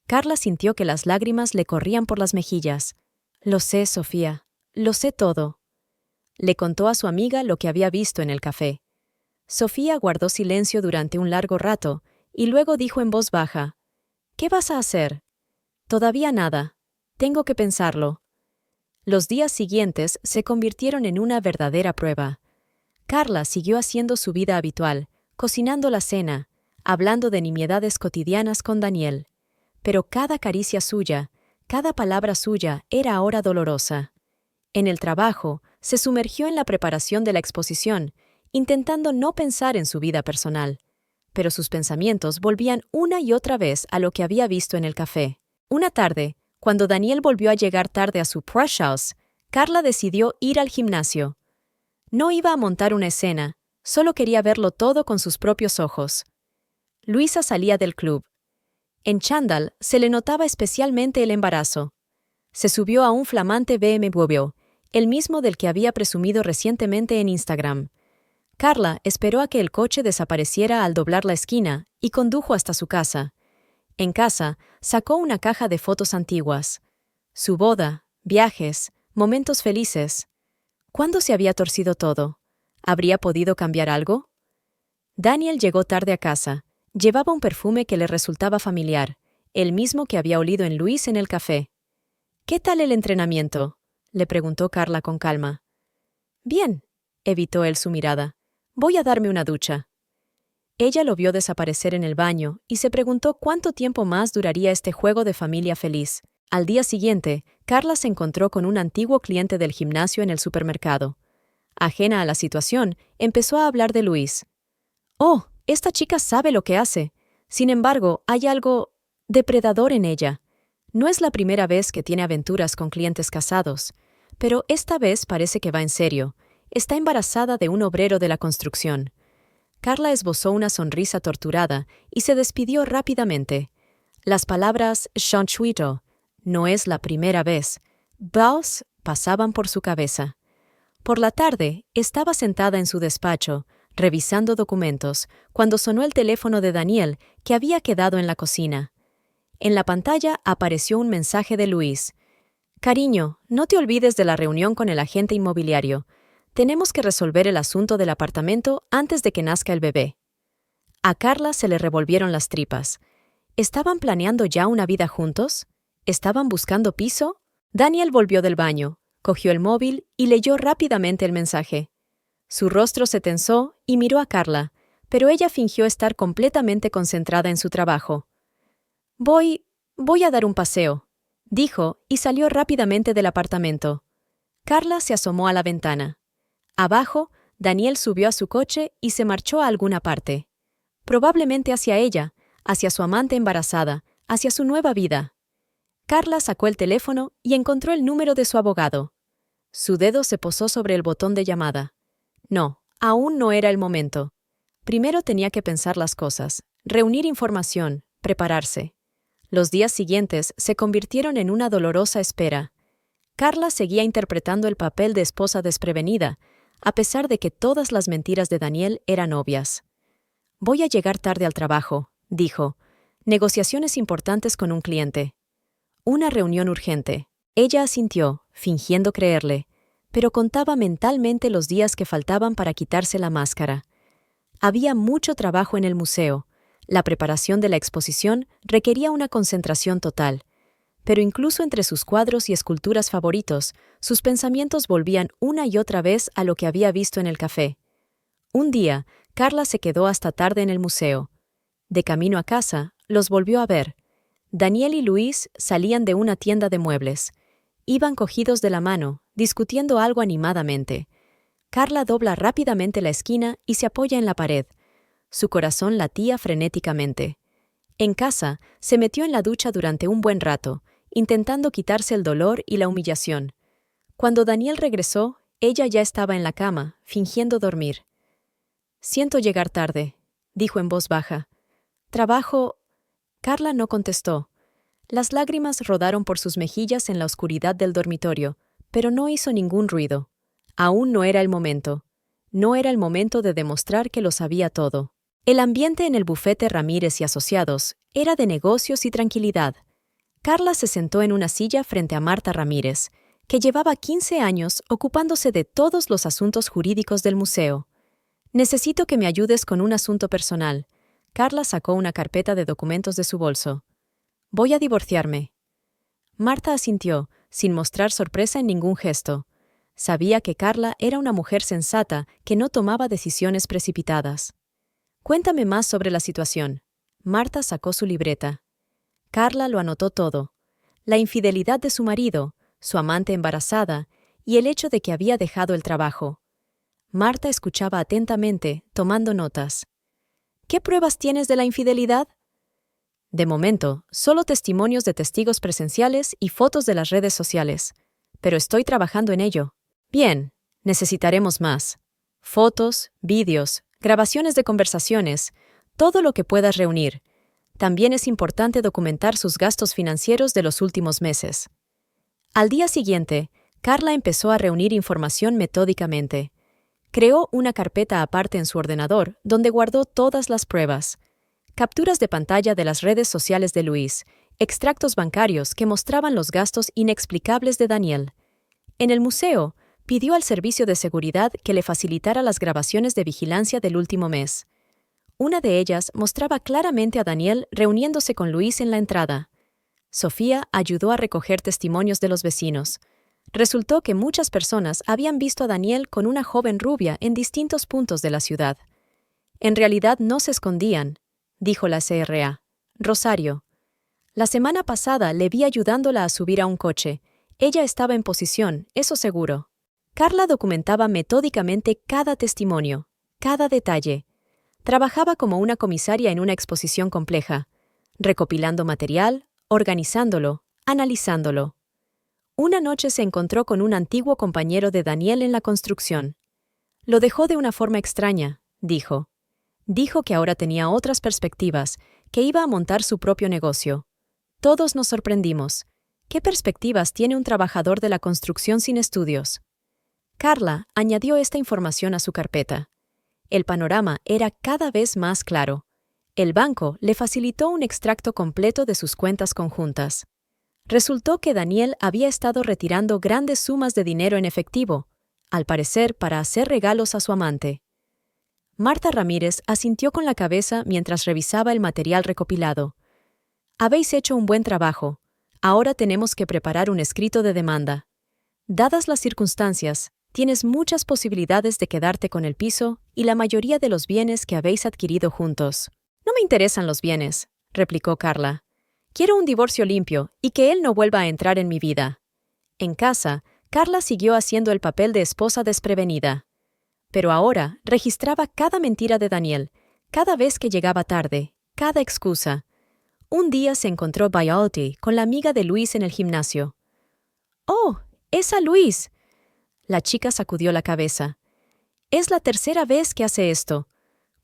Carla sintió que las lágrimas le corrían por las mejillas. «Lo sé, Sofía. Lo sé todo». Le contó a su amiga lo que había visto en el café. Sofía guardó silencio durante un largo rato y luego dijo en voz baja: «¿Qué vas a hacer?» «Todavía nada. Tengo que pensarlo». Los días siguientes se convirtieron en una verdadera prueba. Carla siguió haciendo su vida habitual, cocinando la cena, hablando de nimiedades cotidianas con Daniel. Pero cada caricia suya, cada palabra suya era ahora dolorosa. En el trabajo, se sumergió en la preparación de la exposición, intentando no pensar en su vida personal. Pero sus pensamientos volvían una y otra vez a lo que había visto en el café. Una tarde, cuando Daniel volvió a llegar tarde a su crush house, Carla decidió ir al gimnasio. No iba a montar una escena, solo quería verlo todo con sus propios ojos. Luisa salía del club. En chándal se le notaba especialmente el embarazo. Se subió a un flamante BMW, el mismo del que había presumido recientemente en Instagram. Carla esperó a que el coche desapareciera al doblar la esquina y condujo hasta su casa. En casa, sacó una caja de fotos antiguas. Su boda, viajes, momentos felices. ¿Cuándo se había torcido todo? ¿Habría podido cambiar algo? Daniel llegó tarde a casa. Llevaba un perfume que le resultaba familiar, el mismo que había olido en Luis en el café. «¿Qué tal el entrenamiento?», le preguntó Carla con calma. «Bien», evitó él su mirada. «Voy a darme una ducha». Ella lo vio desaparecer en el baño y se preguntó cuánto tiempo más duraría este juego de familia feliz. Al día siguiente, Carla se encontró con un antiguo cliente del gimnasio en el supermercado. Ajena a la situación, empezó a hablar de Luis. «Oh, esta chica sabe lo que hace. Sin embargo, hay algo depredador en ella. No es la primera vez que tiene aventuras con clientes casados, pero esta vez parece que va en serio. Está embarazada de un obrero de la construcción». Carla esbozó una sonrisa torturada y se despidió rápidamente. Las palabras «chanchuito», «no es la primera vez», «boss» pasaban por su cabeza. Por la tarde, estaba sentada en su despacho, revisando documentos, cuando sonó el teléfono de Daniel, que había quedado en la cocina. En la pantalla apareció un mensaje de Luis. «Cariño, no te olvides de la reunión con el agente inmobiliario. Tenemos que resolver el asunto del apartamento antes de que nazca el bebé». A Carla se le revolvieron las tripas. ¿Estaban planeando ya una vida juntos? ¿Estaban buscando piso? Daniel volvió del baño, cogió el móvil y leyó rápidamente el mensaje. Su rostro se tensó y miró a Carla, pero ella fingió estar completamente concentrada en su trabajo. Voy a dar un paseo», dijo y salió rápidamente del apartamento. Carla se asomó a la ventana. Abajo, Daniel subió a su coche y se marchó a alguna parte. Probablemente hacia ella, hacia su amante embarazada, hacia su nueva vida. Carla sacó el teléfono y encontró el número de su abogado. Su dedo se posó sobre el botón de llamada. No, aún no era el momento. Primero tenía que pensar las cosas, reunir información, prepararse. Los días siguientes se convirtieron en una dolorosa espera. Carla seguía interpretando el papel de esposa desprevenida, a pesar de que todas las mentiras de Daniel eran obvias. «Voy a llegar tarde al trabajo», dijo. «Negociaciones importantes con un cliente». «Una reunión urgente». Ella asintió, fingiendo creerle, pero contaba mentalmente los días que faltaban para quitarse la máscara. Había mucho trabajo en el museo. La preparación de la exposición requería una concentración total. Pero incluso entre sus cuadros y esculturas favoritos, sus pensamientos volvían una y otra vez a lo que había visto en el café. Un día, Carla se quedó hasta tarde en el museo. De camino a casa, los volvió a ver. Daniel y Luis salían de una tienda de muebles. Iban cogidos de la mano, discutiendo algo animadamente. Carla dobla rápidamente la esquina y se apoya en la pared. Su corazón latía frenéticamente. En casa, se metió en la ducha durante un buen rato, intentando quitarse el dolor y la humillación. Cuando Daniel regresó, ella ya estaba en la cama, fingiendo dormir. «Siento llegar tarde», dijo en voz baja. «Trabajo...» Carla no contestó. Las lágrimas rodaron por sus mejillas en la oscuridad del dormitorio, pero no hizo ningún ruido. Aún no era el momento. No era el momento de demostrar que lo sabía todo. El ambiente en el bufete Ramírez y Asociados era de negocios y tranquilidad. Carla se sentó en una silla frente a Marta Ramírez, que llevaba 15 años ocupándose de todos los asuntos jurídicos del museo. «Necesito que me ayudes con un asunto personal». Carla sacó una carpeta de documentos de su bolso. «Voy a divorciarme». Marta asintió, sin mostrar sorpresa en ningún gesto. Sabía que Carla era una mujer sensata que no tomaba decisiones precipitadas. «Cuéntame más sobre la situación». Marta sacó su libreta. Carla lo anotó todo. La infidelidad de su marido, su amante embarazada y el hecho de que había dejado el trabajo. Marta escuchaba atentamente, tomando notas. «¿Qué pruebas tienes de la infidelidad?» «De momento, solo testimonios de testigos presenciales y fotos de las redes sociales. Pero estoy trabajando en ello». «Bien, necesitaremos más. Fotos, vídeos, grabaciones de conversaciones, todo lo que puedas reunir. También es importante documentar sus gastos financieros de los últimos meses». Al día siguiente, Carla empezó a reunir información metódicamente. Creó una carpeta aparte en su ordenador donde guardó todas las pruebas. Capturas de pantalla de las redes sociales de Luis, extractos bancarios que mostraban los gastos inexplicables de Daniel. En el museo, pidió al servicio de seguridad que le facilitara las grabaciones de vigilancia del último mes. Una de ellas mostraba claramente a Daniel reuniéndose con Luis en la entrada. Sofía ayudó a recoger testimonios de los vecinos. Resultó que muchas personas habían visto a Daniel con una joven rubia en distintos puntos de la ciudad. «En realidad no se escondían», dijo la CRA. «Rosario. La semana pasada le vi ayudándola a subir a un coche. Ella estaba en posición, eso seguro». Carla documentaba metódicamente cada testimonio, cada detalle. Trabajaba como una comisaria en una exposición compleja, recopilando material, organizándolo, analizándolo. Una noche se encontró con un antiguo compañero de Daniel en la construcción. «Lo dejó de una forma extraña», dijo. Dijo que ahora tenía otras perspectivas, que iba a montar su propio negocio. Todos nos sorprendimos. ¿Qué perspectivas tiene un trabajador de la construcción sin estudios? Carla añadió esta información a su carpeta. El panorama era cada vez más claro. El banco le facilitó un extracto completo de sus cuentas conjuntas. Resultó que Daniel había estado retirando grandes sumas de dinero en efectivo, al parecer para hacer regalos a su amante. Marta Ramírez asintió con la cabeza mientras revisaba el material recopilado. «Habéis hecho un buen trabajo. Ahora tenemos que preparar un escrito de demanda. Dadas las circunstancias, tienes muchas posibilidades de quedarte con el piso y la mayoría de los bienes que habéis adquirido juntos». «No me interesan los bienes», replicó Carla. «Quiero un divorcio limpio y que él no vuelva a entrar en mi vida». En casa, Carla siguió haciendo el papel de esposa desprevenida. Pero ahora registraba cada mentira de Daniel, cada vez que llegaba tarde, cada excusa. Un día se encontró Violet con la amiga de Luis en el gimnasio. ¡Oh, es a Luis! La chica sacudió la cabeza. Es la tercera vez que hace esto.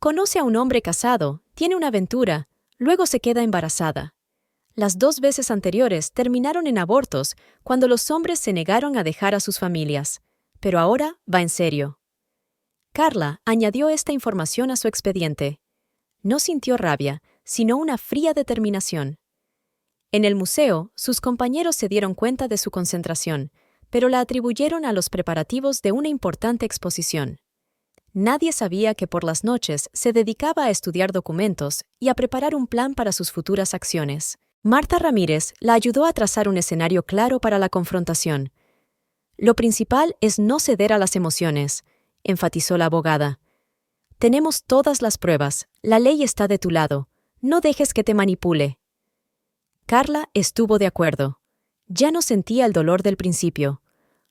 Conoce a un hombre casado, tiene una aventura, luego se queda embarazada. Las 2 veces anteriores terminaron en abortos cuando los hombres se negaron a dejar a sus familias. Pero ahora va en serio. Carla añadió esta información a su expediente. No sintió rabia, sino una fría determinación. En el museo, sus compañeros se dieron cuenta de su concentración, pero la atribuyeron a los preparativos de una importante exposición. Nadie sabía que por las noches se dedicaba a estudiar documentos y a preparar un plan para sus futuras acciones. Marta Ramírez la ayudó a trazar un escenario claro para la confrontación. Lo principal es no ceder a las emociones, enfatizó la abogada. Tenemos todas las pruebas, la ley está de tu lado, no dejes que te manipule. Carla estuvo de acuerdo. Ya no sentía el dolor del principio.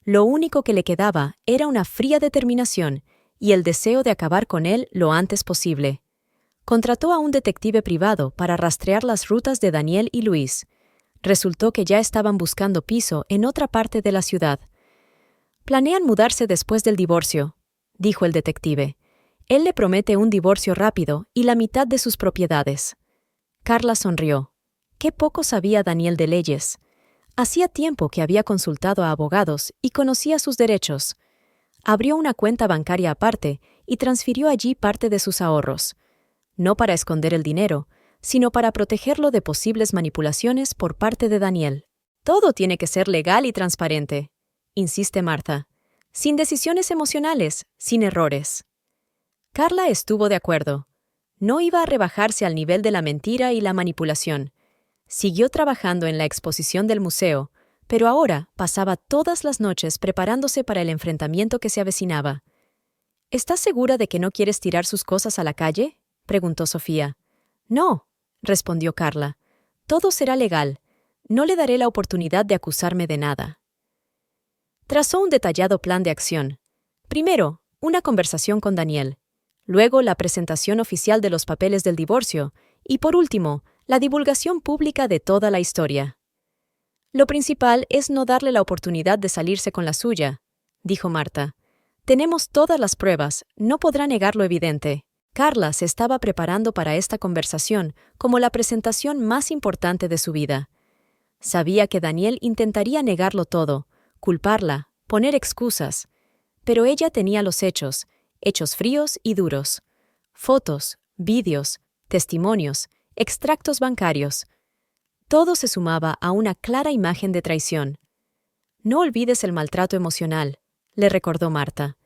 Lo único que le quedaba era una fría determinación y el deseo de acabar con él lo antes posible. Contrató a un detective privado para rastrear las rutas de Daniel y Luis. Resultó que ya estaban buscando piso en otra parte de la ciudad. Planean mudarse después del divorcio, dijo el detective. Él le promete un divorcio rápido y la mitad de sus propiedades. Carla sonrió. Qué poco sabía Daniel de leyes. Hacía tiempo que había consultado a abogados y conocía sus derechos. Abrió una cuenta bancaria aparte y transfirió allí parte de sus ahorros. No para esconder el dinero, sino para protegerlo de posibles manipulaciones por parte de Daniel. Todo tiene que ser legal y transparente, insiste Marta. Sin decisiones emocionales, sin errores. Carla estuvo de acuerdo. No iba a rebajarse al nivel de la mentira y la manipulación. Siguió trabajando en la exposición del museo, pero ahora pasaba todas las noches preparándose para el enfrentamiento que se avecinaba. ¿Estás segura de que no quieres tirar sus cosas a la calle?, preguntó Sofía. No, respondió Carla. Todo será legal. No le daré la oportunidad de acusarme de nada. Trazó un detallado plan de acción. Primero, una conversación con Daniel. Luego, la presentación oficial de los papeles del divorcio. Y por último, la divulgación pública de toda la historia. Lo principal es no darle la oportunidad de salirse con la suya, dijo Marta. Tenemos todas las pruebas, no podrá negar lo evidente. Carla se estaba preparando para esta conversación como la presentación más importante de su vida. Sabía que Daniel intentaría negarlo todo, culparla, poner excusas. Pero ella tenía los hechos, hechos fríos y duros. Fotos, vídeos, testimonios, extractos bancarios. Todo se sumaba a una clara imagen de traición. No olvides el maltrato emocional, le recordó Marta.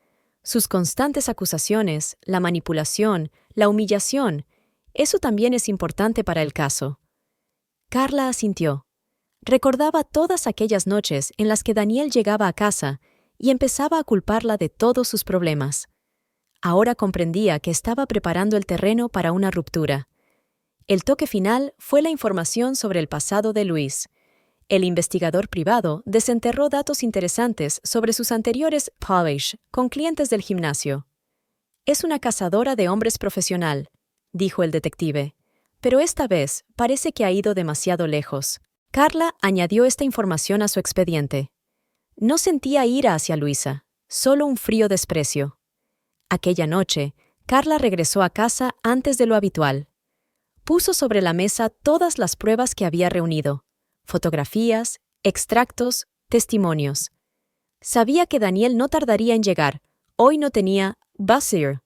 Sus constantes acusaciones, la manipulación, la humillación, eso también es importante para el caso. Carla asintió. Recordaba todas aquellas noches en las que Daniel llegaba a casa y empezaba a culparla de todos sus problemas. Ahora comprendía que estaba preparando el terreno para una ruptura. El toque final fue la información sobre el pasado de Luis. El investigador privado desenterró datos interesantes sobre sus anteriores polish con clientes del gimnasio. Es una cazadora de hombres profesional, dijo el detective, pero esta vez parece que ha ido demasiado lejos. Carla añadió esta información a su expediente. No sentía ira hacia Luisa, solo un frío desprecio. Aquella noche, Carla regresó a casa antes de lo habitual. Puso sobre la mesa todas las pruebas que había reunido. Fotografías, extractos, testimonios. Sabía que Daniel no tardaría en llegar. Hoy no tenía buzzer.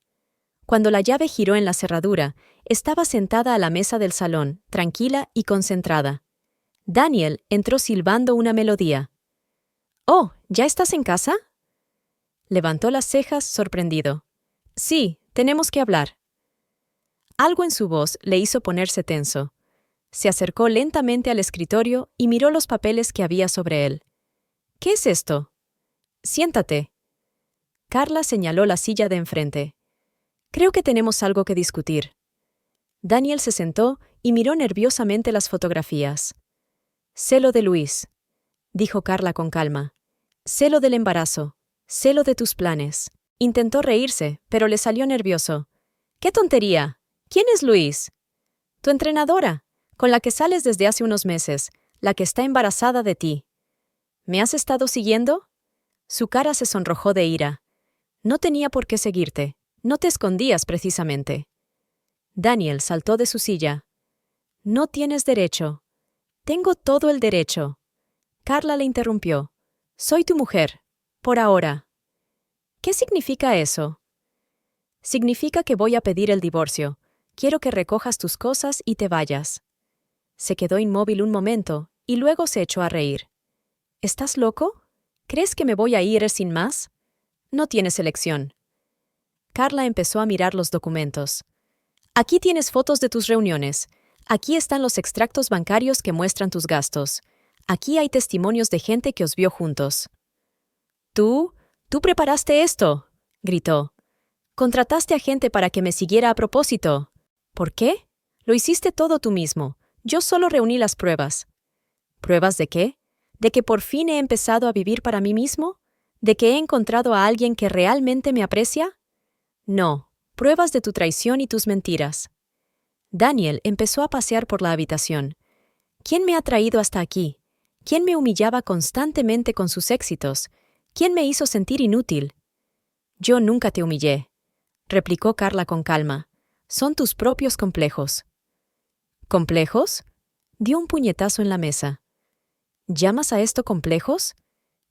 Cuando la llave giró en la cerradura, estaba sentada a la mesa del salón, tranquila y concentrada. Daniel entró silbando una melodía. «Oh, ¿ya estás en casa?» Levantó las cejas, sorprendido. «Sí, tenemos que hablar». Algo en su voz le hizo ponerse tenso. Se acercó lentamente al escritorio y miró los papeles que había sobre él. «¿Qué es esto?» «Siéntate». Carla señaló la silla de enfrente. «Creo que tenemos algo que discutir». Daniel se sentó y miró nerviosamente las fotografías. «Celo de Luis», dijo Carla con calma. «Celo del embarazo. Celo de tus planes». Intentó reírse, pero le salió nervioso. «¡Qué tontería! ¿Quién es Luis?» «Tu entrenadora. con la que sales desde hace unos meses, la que está embarazada de ti. ¿Me has estado siguiendo? Su cara se sonrojó de ira. No tenía por qué seguirte. No te escondías precisamente. Daniel saltó de su silla. No tienes derecho. Tengo todo el derecho. Carla le interrumpió. Soy tu mujer. Por ahora. ¿Qué significa eso? Significa que voy a pedir el divorcio. Quiero que recojas tus cosas y te vayas. Se quedó inmóvil un momento y luego se echó a reír. ¿Estás loco? ¿Crees que me voy a ir sin más? No tienes elección. Carla empezó a mirar los documentos. Aquí tienes fotos de tus reuniones. Aquí están los extractos bancarios que muestran tus gastos. Aquí hay testimonios de gente que os vio juntos. ¿Tú preparaste esto!, gritó. Contrataste a gente para que me siguiera a propósito. ¿Por qué? Lo hiciste todo tú mismo. Yo solo reuní las pruebas. ¿Pruebas de qué? ¿De que por fin he empezado a vivir para mí mismo? ¿De que he encontrado a alguien que realmente me aprecia? No, pruebas de tu traición y tus mentiras. Daniel empezó a pasear por la habitación. ¿Quién me ha traído hasta aquí? ¿Quién me humillaba constantemente con sus éxitos? ¿Quién me hizo sentir inútil? Yo nunca te humillé, replicó Carla con calma. Son tus propios complejos. ¿Complejos? Dio un puñetazo en la mesa. ¿Llamas a esto complejos?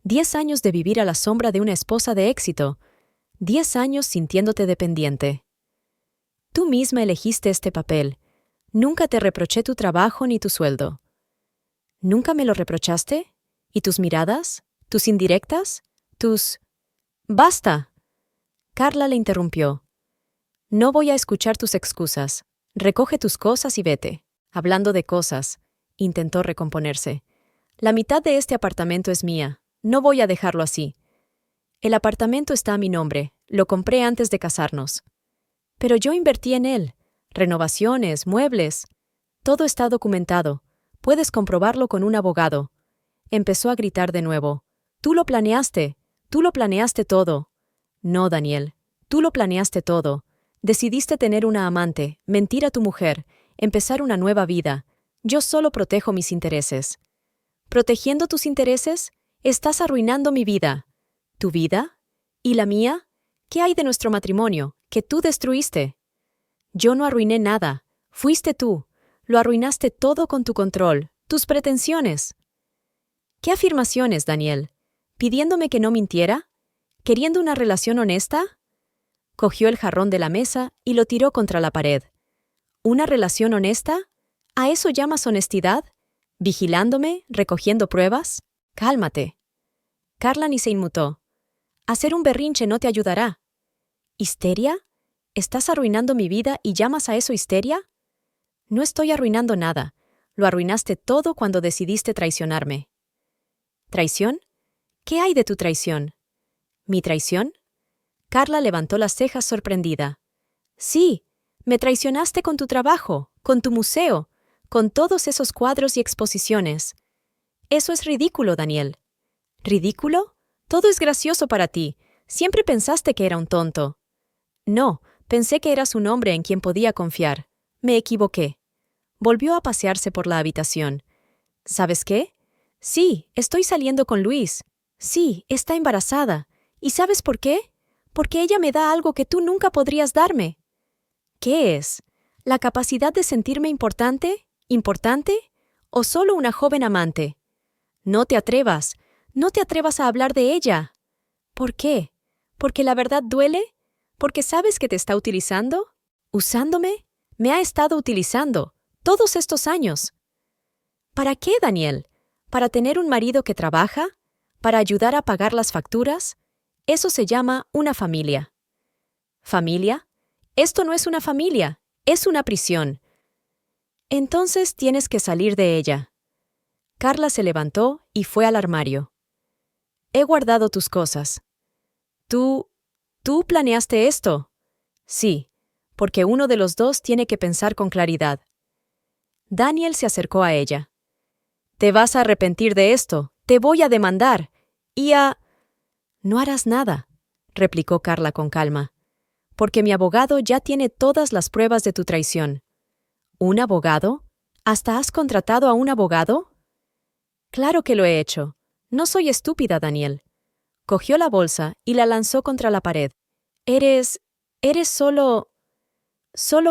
10 años de vivir a la sombra de una esposa de éxito. 10 años sintiéndote dependiente. Tú misma elegiste este papel. Nunca te reproché tu trabajo ni tu sueldo. ¿Nunca me lo reprochaste? ¿Y tus miradas? ¿Tus indirectas? ¿Tus...? ¡Basta! Carla le interrumpió. No voy a escuchar tus excusas. Recoge tus cosas y vete. Hablando de cosas, intentó recomponerse. La mitad de este apartamento es mía. No voy a dejarlo así. El apartamento está a mi nombre. Lo compré antes de casarnos. Pero yo invertí en él. Renovaciones, muebles. Todo está documentado. Puedes comprobarlo con un abogado. Empezó a gritar de nuevo. Tú lo planeaste todo. No, Daniel, tú lo planeaste todo. Decidiste tener una amante, mentir a tu mujer, empezar una nueva vida. Yo solo protejo mis intereses. ¿Protegiendo tus intereses? Estás arruinando mi vida. ¿Tu vida? ¿Y la mía? ¿Qué hay de nuestro matrimonio, que tú destruiste? Yo no arruiné nada. Fuiste tú. Lo arruinaste todo con tu control, tus pretensiones. ¿Qué afirmaciones, Daniel? ¿Pidiéndome que no mintiera? ¿Queriendo una relación honesta? Cogió el jarrón de la mesa y lo tiró contra la pared. ¿Una relación honesta? ¿A eso llamas honestidad? ¿Vigilándome? ¿Recogiendo pruebas? Cálmate. Carla ni se inmutó. Hacer un berrinche no te ayudará. ¿Histeria? ¿Estás arruinando mi vida y llamas a eso histeria? No estoy arruinando nada. Lo arruinaste todo cuando decidiste traicionarme. ¿Traición? ¿Qué hay de tu traición? ¿Mi traición? Carla levantó las cejas sorprendida. Sí, me traicionaste con tu trabajo, con tu museo, con todos esos cuadros y exposiciones. Eso es ridículo, Daniel. ¿Ridículo? Todo es gracioso para ti. Siempre pensaste que era un tonto. No, pensé que eras un hombre en quien podía confiar. Me equivoqué. Volvió a pasearse por la habitación. ¿Sabes qué? Sí, estoy saliendo con Luis. Sí, está embarazada. ¿Y sabes por qué? Porque ella me da algo que tú nunca podrías darme. ¿Qué es? ¿La capacidad de sentirme importante? ¿Importante? ¿O solo una joven amante? No te atrevas a hablar de ella. ¿Por qué? ¿Porque la verdad duele? ¿Porque sabes que te está utilizando? ¿Usándome? Me ha estado utilizando todos estos años. ¿Para qué, Daniel? ¿Para tener un marido que trabaja? ¿Para ayudar a pagar las facturas? Eso se llama una familia. ¿Familia? Esto no es una familia, es una prisión. Entonces tienes que salir de ella. Carla se levantó y fue al armario. He guardado tus cosas. ¿Tú planeaste esto? Sí, porque uno de los dos tiene que pensar con claridad. Daniel se acercó a ella. Te vas a arrepentir de esto, te voy a demandar. No harás nada, replicó Carla con calma, porque mi abogado ya tiene todas las pruebas de tu traición. ¿Un abogado? ¿Hasta has contratado a un abogado? Claro que lo he hecho. No soy estúpida, Daniel. Cogió la bolsa y la lanzó contra la pared. Eres solo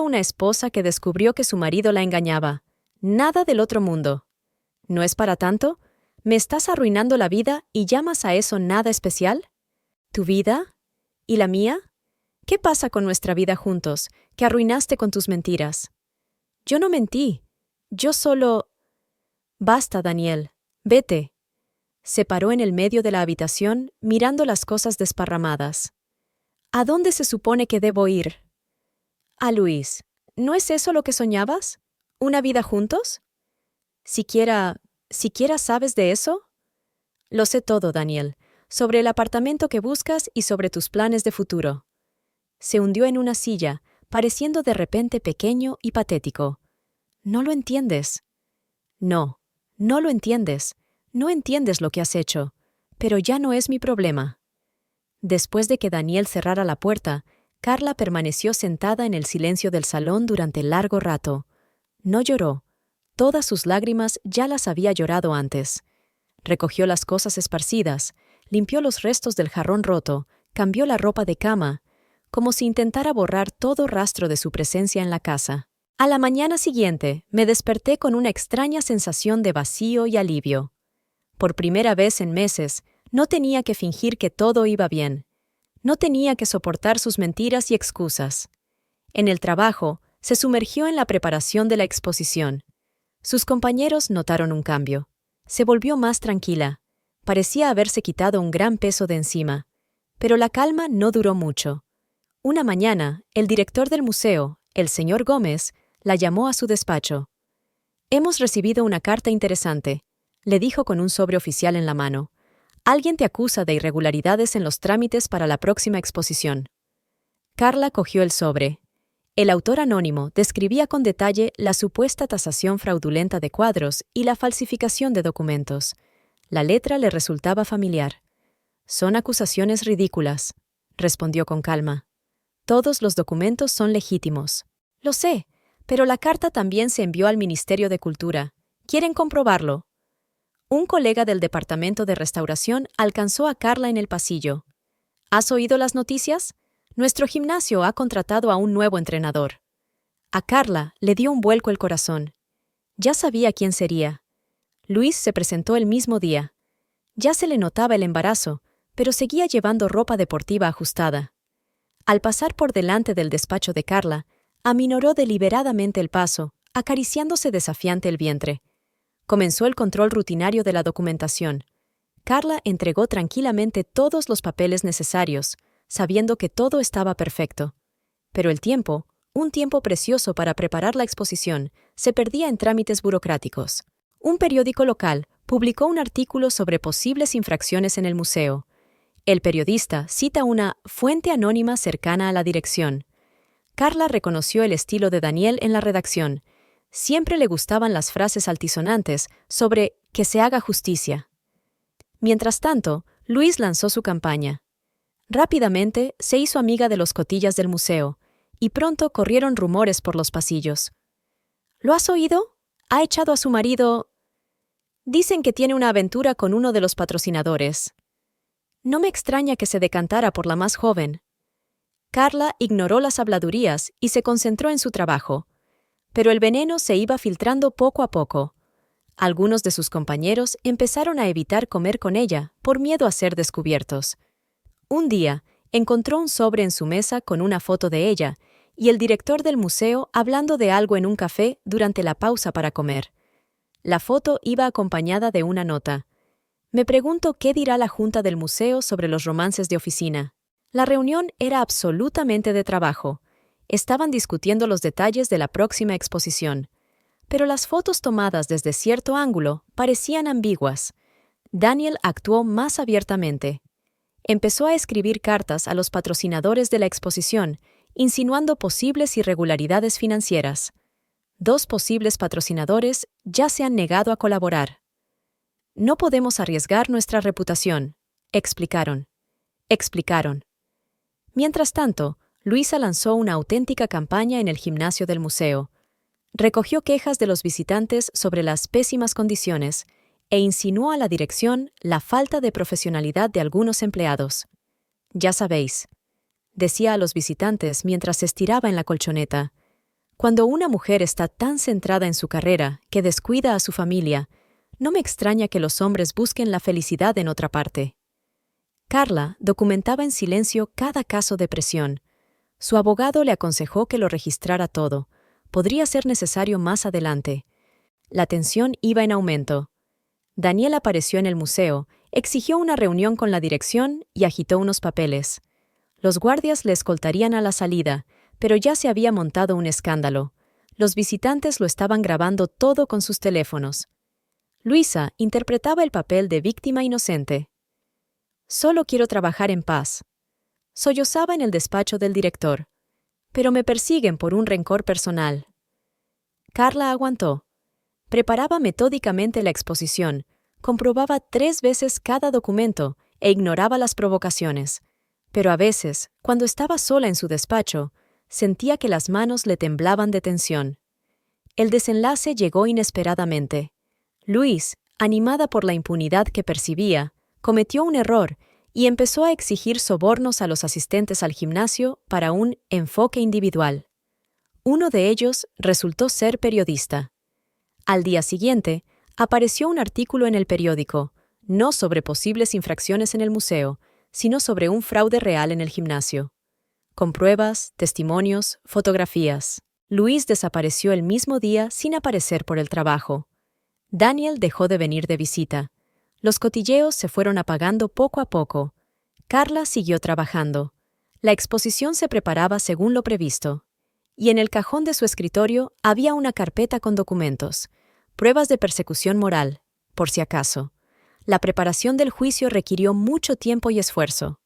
una esposa que descubrió que su marido la engañaba. Nada del otro mundo. ¿No es para tanto? ¿Me estás arruinando la vida y llamas a eso nada especial? ¿Tu vida? ¿Y la mía? ¿Qué pasa con nuestra vida juntos, que arruinaste con tus mentiras? Yo no mentí. Yo solo... Basta, Daniel. Vete. Se paró en el medio de la habitación, mirando las cosas desparramadas. ¿A dónde se supone que debo ir? A Luis. ¿No es eso lo que soñabas? ¿Una vida juntos? ¿Siquiera sabes de eso? Lo sé todo, Daniel, sobre el apartamento que buscas y sobre tus planes de futuro. Se hundió en una silla, pareciendo de repente pequeño y patético. ¿No lo entiendes? No, no lo entiendes. No entiendes lo que has hecho, pero ya no es mi problema. Después de que Daniel cerrara la puerta, Carla permaneció sentada en el silencio del salón durante largo rato. No lloró. Todas sus lágrimas ya las había llorado antes. Recogió las cosas esparcidas, limpió los restos del jarrón roto, cambió la ropa de cama, como si intentara borrar todo rastro de su presencia en la casa. A la mañana siguiente, me desperté con una extraña sensación de vacío y alivio. Por primera vez en meses, no tenía que fingir que todo iba bien. No tenía que soportar sus mentiras y excusas. En el trabajo, se sumergió en la preparación de la exposición. Sus compañeros notaron un cambio. Se volvió más tranquila. Parecía haberse quitado un gran peso de encima. Pero la calma no duró mucho. Una mañana, el director del museo, el señor Gómez, la llamó a su despacho. «Hemos recibido una carta interesante», le dijo con un sobre oficial en la mano. «Alguien te acusa de irregularidades en los trámites para la próxima exposición». Carla cogió el sobre. El autor anónimo describía con detalle la supuesta tasación fraudulenta de cuadros y la falsificación de documentos. La letra le resultaba familiar. «Son acusaciones ridículas», respondió con calma. «Todos los documentos son legítimos». «Lo sé, pero la carta también se envió al Ministerio de Cultura. ¿Quieren comprobarlo?» Un colega del Departamento de Restauración alcanzó a Carla en el pasillo. «¿Has oído las noticias? Nuestro gimnasio ha contratado a un nuevo entrenador». A Carla le dio un vuelco el corazón. Ya sabía quién sería. Luis se presentó el mismo día. Ya se le notaba el embarazo, pero seguía llevando ropa deportiva ajustada. Al pasar por delante del despacho de Carla, aminoró deliberadamente el paso, acariciándose desafiante el vientre. Comenzó el control rutinario de la documentación. Carla entregó tranquilamente todos los papeles necesarios, sabiendo que todo estaba perfecto. Pero el tiempo, un tiempo precioso para preparar la exposición, se perdía en trámites burocráticos. Un periódico local publicó un artículo sobre posibles infracciones en el museo. El periodista cita una fuente anónima cercana a la dirección. Carla reconoció el estilo de Daniel en la redacción. Siempre le gustaban las frases altisonantes sobre «que se haga justicia». Mientras tanto, Luis lanzó su campaña. Rápidamente se hizo amiga de los cotillas del museo, y pronto corrieron rumores por los pasillos. «¿Lo has oído? Ha echado a su marido...». «Dicen que tiene una aventura con uno de los patrocinadores». «No me extraña que se decantara por la más joven». Carla ignoró las habladurías y se concentró en su trabajo. Pero el veneno se iba filtrando poco a poco. Algunos de sus compañeros empezaron a evitar comer con ella por miedo a ser descubiertos. Un día, encontró un sobre en su mesa con una foto de ella y el director del museo hablando de algo en un café durante la pausa para comer. La foto iba acompañada de una nota. «Me pregunto qué dirá la junta del museo sobre los romances de oficina». La reunión era absolutamente de trabajo. Estaban discutiendo los detalles de la próxima exposición. Pero las fotos tomadas desde cierto ángulo parecían ambiguas. Daniel actuó más abiertamente. Empezó a escribir cartas a los patrocinadores de la exposición, insinuando posibles irregularidades financieras. 2 posibles patrocinadores ya se han negado a colaborar. «No podemos arriesgar nuestra reputación», explicaron. Mientras tanto, Luisa lanzó una auténtica campaña en el gimnasio del museo. Recogió quejas de los visitantes sobre las pésimas condiciones e insinuó a la dirección la falta de profesionalidad de algunos empleados. «Ya sabéis», decía a los visitantes mientras se estiraba en la colchoneta, «cuando una mujer está tan centrada en su carrera que descuida a su familia, no me extraña que los hombres busquen la felicidad en otra parte». Carla documentaba en silencio cada caso de presión. Su abogado le aconsejó que lo registrara todo. Podría ser necesario más adelante. La tensión iba en aumento. Daniel apareció en el museo, exigió una reunión con la dirección y agitó unos papeles. Los guardias le escoltarían a la salida, pero ya se había montado un escándalo. Los visitantes lo estaban grabando todo con sus teléfonos. Luisa interpretaba el papel de víctima inocente. «Solo quiero trabajar en paz», sollozaba en el despacho del director. «Pero me persiguen por un rencor personal». Carla aguantó. Preparaba metódicamente la exposición, comprobaba 3 veces cada documento e ignoraba las provocaciones. Pero a veces, cuando estaba sola en su despacho, sentía que las manos le temblaban de tensión. El desenlace llegó inesperadamente. Luis, animada por la impunidad que percibía, cometió un error y empezó a exigir sobornos a los asistentes al gimnasio para un enfoque individual. Uno de ellos resultó ser periodista. Al día siguiente, apareció un artículo en el periódico, no sobre posibles infracciones en el museo, sino sobre un fraude real en el gimnasio. Con pruebas, testimonios, fotografías. Luis desapareció el mismo día sin aparecer por el trabajo. Daniel dejó de venir de visita. Los cotilleos se fueron apagando poco a poco. Carla siguió trabajando. La exposición se preparaba según lo previsto. Y en el cajón de su escritorio había una carpeta con documentos, pruebas de persecución moral, por si acaso. La preparación del juicio requirió mucho tiempo y esfuerzo.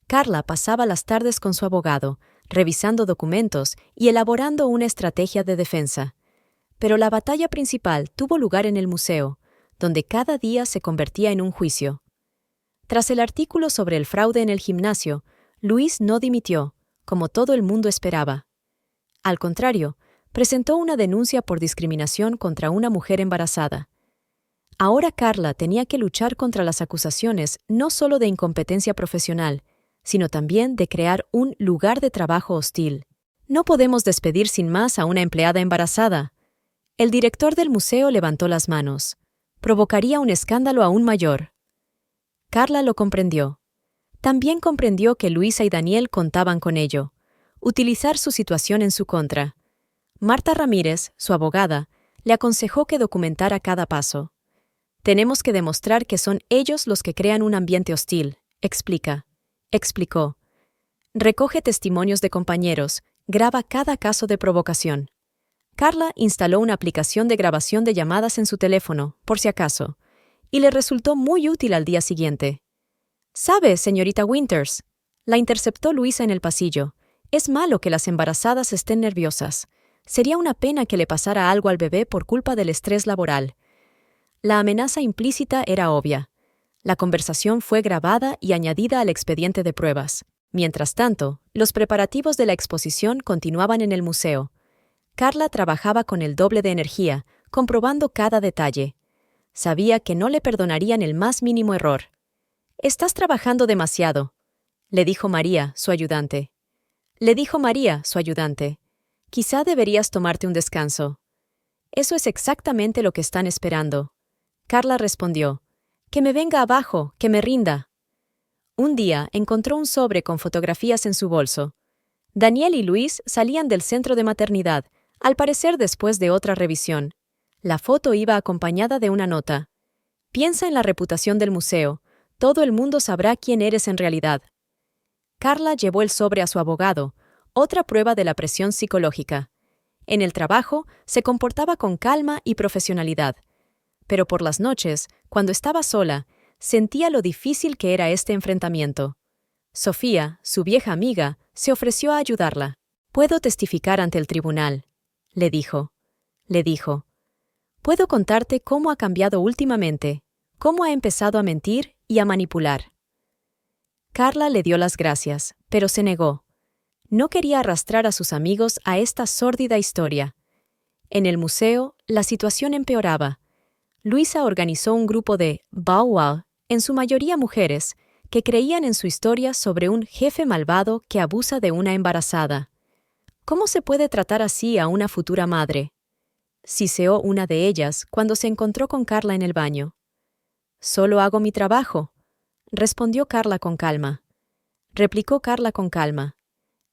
Carla pasaba las tardes con su abogado, revisando documentos y elaborando una estrategia de defensa. Pero la batalla principal tuvo lugar en el museo, donde cada día se convertía en un juicio. Tras el artículo sobre el fraude en el gimnasio, Luis no dimitió, como todo el mundo esperaba. Al contrario, presentó una denuncia por discriminación contra una mujer embarazada. Ahora Carla tenía que luchar contra las acusaciones no solo de incompetencia profesional, sino también de crear un lugar de trabajo hostil. «No podemos despedir sin más a una empleada embarazada». El director del museo levantó las manos. Provocaría un escándalo aún mayor. Carla lo comprendió. También comprendió que Luisa y Daniel contaban con ello. Utilizar su situación en su contra. Marta Ramírez, su abogada, le aconsejó que documentara cada paso. «Tenemos que demostrar que son ellos los que crean un ambiente hostil», explicó. «Recoge testimonios de compañeros, graba cada caso de provocación». Carla instaló una aplicación de grabación de llamadas en su teléfono, por si acaso, y le resultó muy útil al día siguiente. «¿Sabe, señorita Winters?», la interceptó Luisa en el pasillo. «Es malo que las embarazadas estén nerviosas. Sería una pena que le pasara algo al bebé por culpa del estrés laboral». La amenaza implícita era obvia. La conversación fue grabada y añadida al expediente de pruebas. Mientras tanto, los preparativos de la exposición continuaban en el museo. Carla trabajaba con el doble de energía, comprobando cada detalle. Sabía que no le perdonarían el más mínimo error. «Estás trabajando demasiado», le dijo María, su ayudante. «Quizá deberías tomarte un descanso». «Eso es exactamente lo que están esperando». Carla respondió. «Que me venga abajo, que me rinda». Un día encontró un sobre con fotografías en su bolso. Daniel y Luis salían del centro de maternidad, al parecer después de otra revisión. La foto iba acompañada de una nota. «Piensa en la reputación del museo. Todo el mundo sabrá quién eres en realidad». Carla llevó el sobre a su abogado, otra prueba de la presión psicológica. En el trabajo, se comportaba con calma y profesionalidad. Pero por las noches, cuando estaba sola, sentía lo difícil que era este enfrentamiento. Sofía, su vieja amiga, se ofreció a ayudarla. «Puedo testificar ante el tribunal», le dijo. «Puedo contarte cómo ha cambiado últimamente, cómo ha empezado a mentir y a manipular». Carla le dio las gracias, pero se negó. No quería arrastrar a sus amigos a esta sórdida historia. En el museo, la situación empeoraba. Luisa organizó un grupo de Bow Wow, en su mayoría mujeres, que creían en su historia sobre un jefe malvado que abusa de una embarazada. ¿Cómo se puede tratar así a una futura madre? Siseó una de ellas cuando se encontró con Carla en el baño. «Solo hago mi trabajo», respondió Carla con calma. Replicó Carla con calma.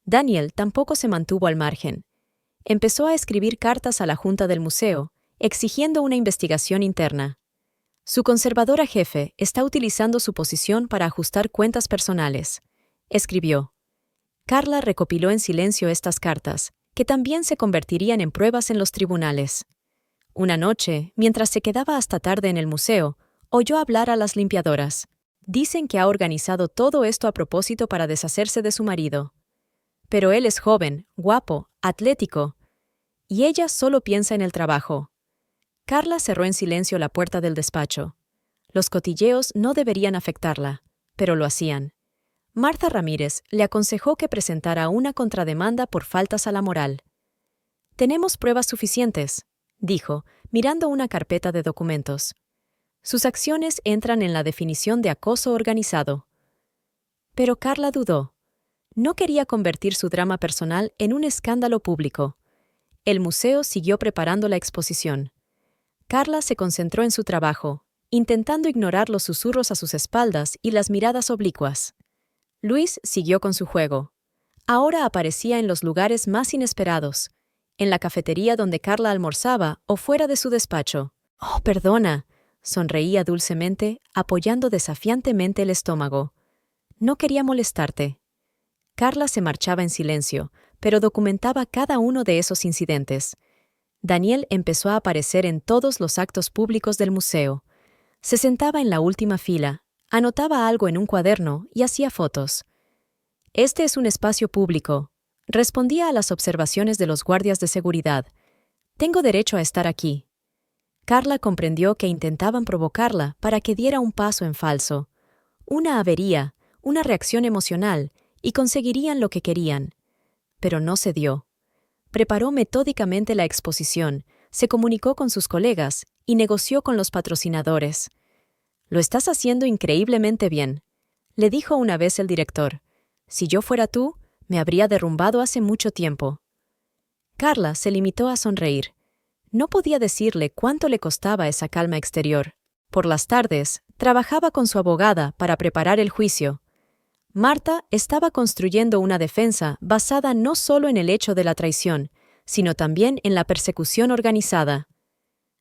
Daniel tampoco se mantuvo al margen. Empezó a escribir cartas a la junta del museo, exigiendo una investigación interna. Su conservadora jefe está utilizando su posición para ajustar cuentas personales, escribió. Carla recopiló en silencio estas cartas, que también se convertirían en pruebas en los tribunales. Una noche, mientras se quedaba hasta tarde en el museo, oyó hablar a las limpiadoras. Dicen que ha organizado todo esto a propósito para deshacerse de su marido. Pero él es joven, guapo, atlético, y ella solo piensa en el trabajo. Carla cerró en silencio la puerta del despacho. Los cotilleos no deberían afectarla, pero lo hacían. Marta Ramírez le aconsejó que presentara una contrademanda por faltas a la moral. «Tenemos pruebas suficientes», dijo, mirando una carpeta de documentos. Sus acciones entran en la definición de acoso organizado. Pero Carla dudó. No quería convertir su drama personal en un escándalo público. El museo siguió preparando la exposición. Carla se concentró en su trabajo, intentando ignorar los susurros a sus espaldas y las miradas oblicuas. Luis siguió con su juego. Ahora aparecía en los lugares más inesperados, en la cafetería donde Carla almorzaba o fuera de su despacho. «Oh, perdona», sonreía dulcemente, apoyando desafiantemente el estómago. «No quería molestarte». Carla se marchaba en silencio, pero documentaba cada uno de esos incidentes. Daniel empezó a aparecer en todos los actos públicos del museo. Se sentaba en la última fila, anotaba algo en un cuaderno y hacía fotos. «Este es un espacio público», respondía a las observaciones de los guardias de seguridad. «Tengo derecho a estar aquí». Carla comprendió que intentaban provocarla para que diera un paso en falso. Una avería, una reacción emocional, y conseguirían lo que querían. Pero no se dio. Preparó metódicamente la exposición, se comunicó con sus colegas y negoció con los patrocinadores. «Lo estás haciendo increíblemente bien», le dijo una vez el director. «Si yo fuera tú, me habría derrumbado hace mucho tiempo». Carla se limitó a sonreír. No podía decirle cuánto le costaba esa calma exterior. Por las tardes, trabajaba con su abogada para preparar el juicio. Marta estaba construyendo una defensa basada no solo en el hecho de la traición, sino también en la persecución organizada.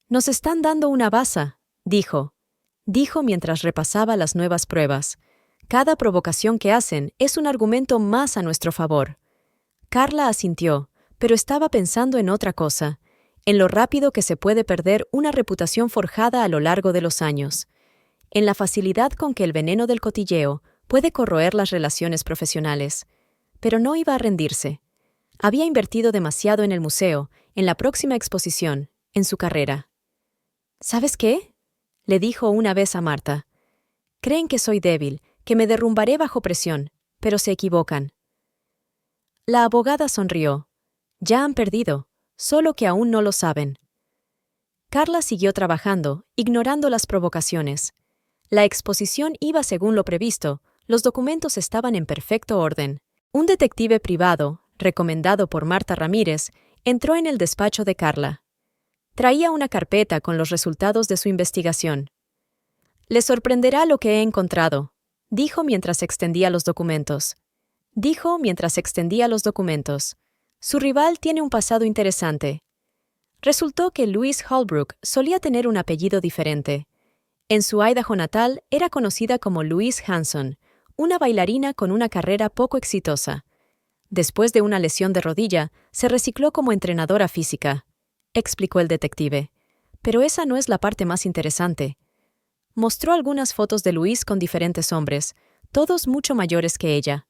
«Nos están dando una baza», dijo mientras repasaba las nuevas pruebas. «Cada provocación que hacen es un argumento más a nuestro favor». Carla asintió, pero estaba pensando en otra cosa, en lo rápido que se puede perder una reputación forjada a lo largo de los años, en la facilidad con que el veneno del cotilleo puede corroer las relaciones profesionales. Pero no iba a rendirse. Había invertido demasiado en el museo, en la próxima exposición, en su carrera. «¿Sabes qué?», le dijo una vez a Marta. «Creen que soy débil, que me derrumbaré bajo presión, pero se equivocan». La abogada sonrió. «Ya han perdido, solo que aún no lo saben». Carla siguió trabajando, ignorando las provocaciones. La exposición iba según lo previsto, los documentos estaban en perfecto orden. Un detective privado, recomendado por Marta Ramírez, entró en el despacho de Carla. Traía una carpeta con los resultados de su investigación. «Le sorprenderá lo que he encontrado», dijo mientras extendía los documentos. Su rival tiene un pasado interesante. Resultó que Louise Holbrook solía tener un apellido diferente. En su Idaho natal era conocida como Louise Hanson, una bailarina con una carrera poco exitosa. Después de una lesión de rodilla, se recicló como entrenadora física, explicó el detective. Pero esa no es la parte más interesante. Mostró algunas fotos de Louise con diferentes hombres, todos mucho mayores que ella.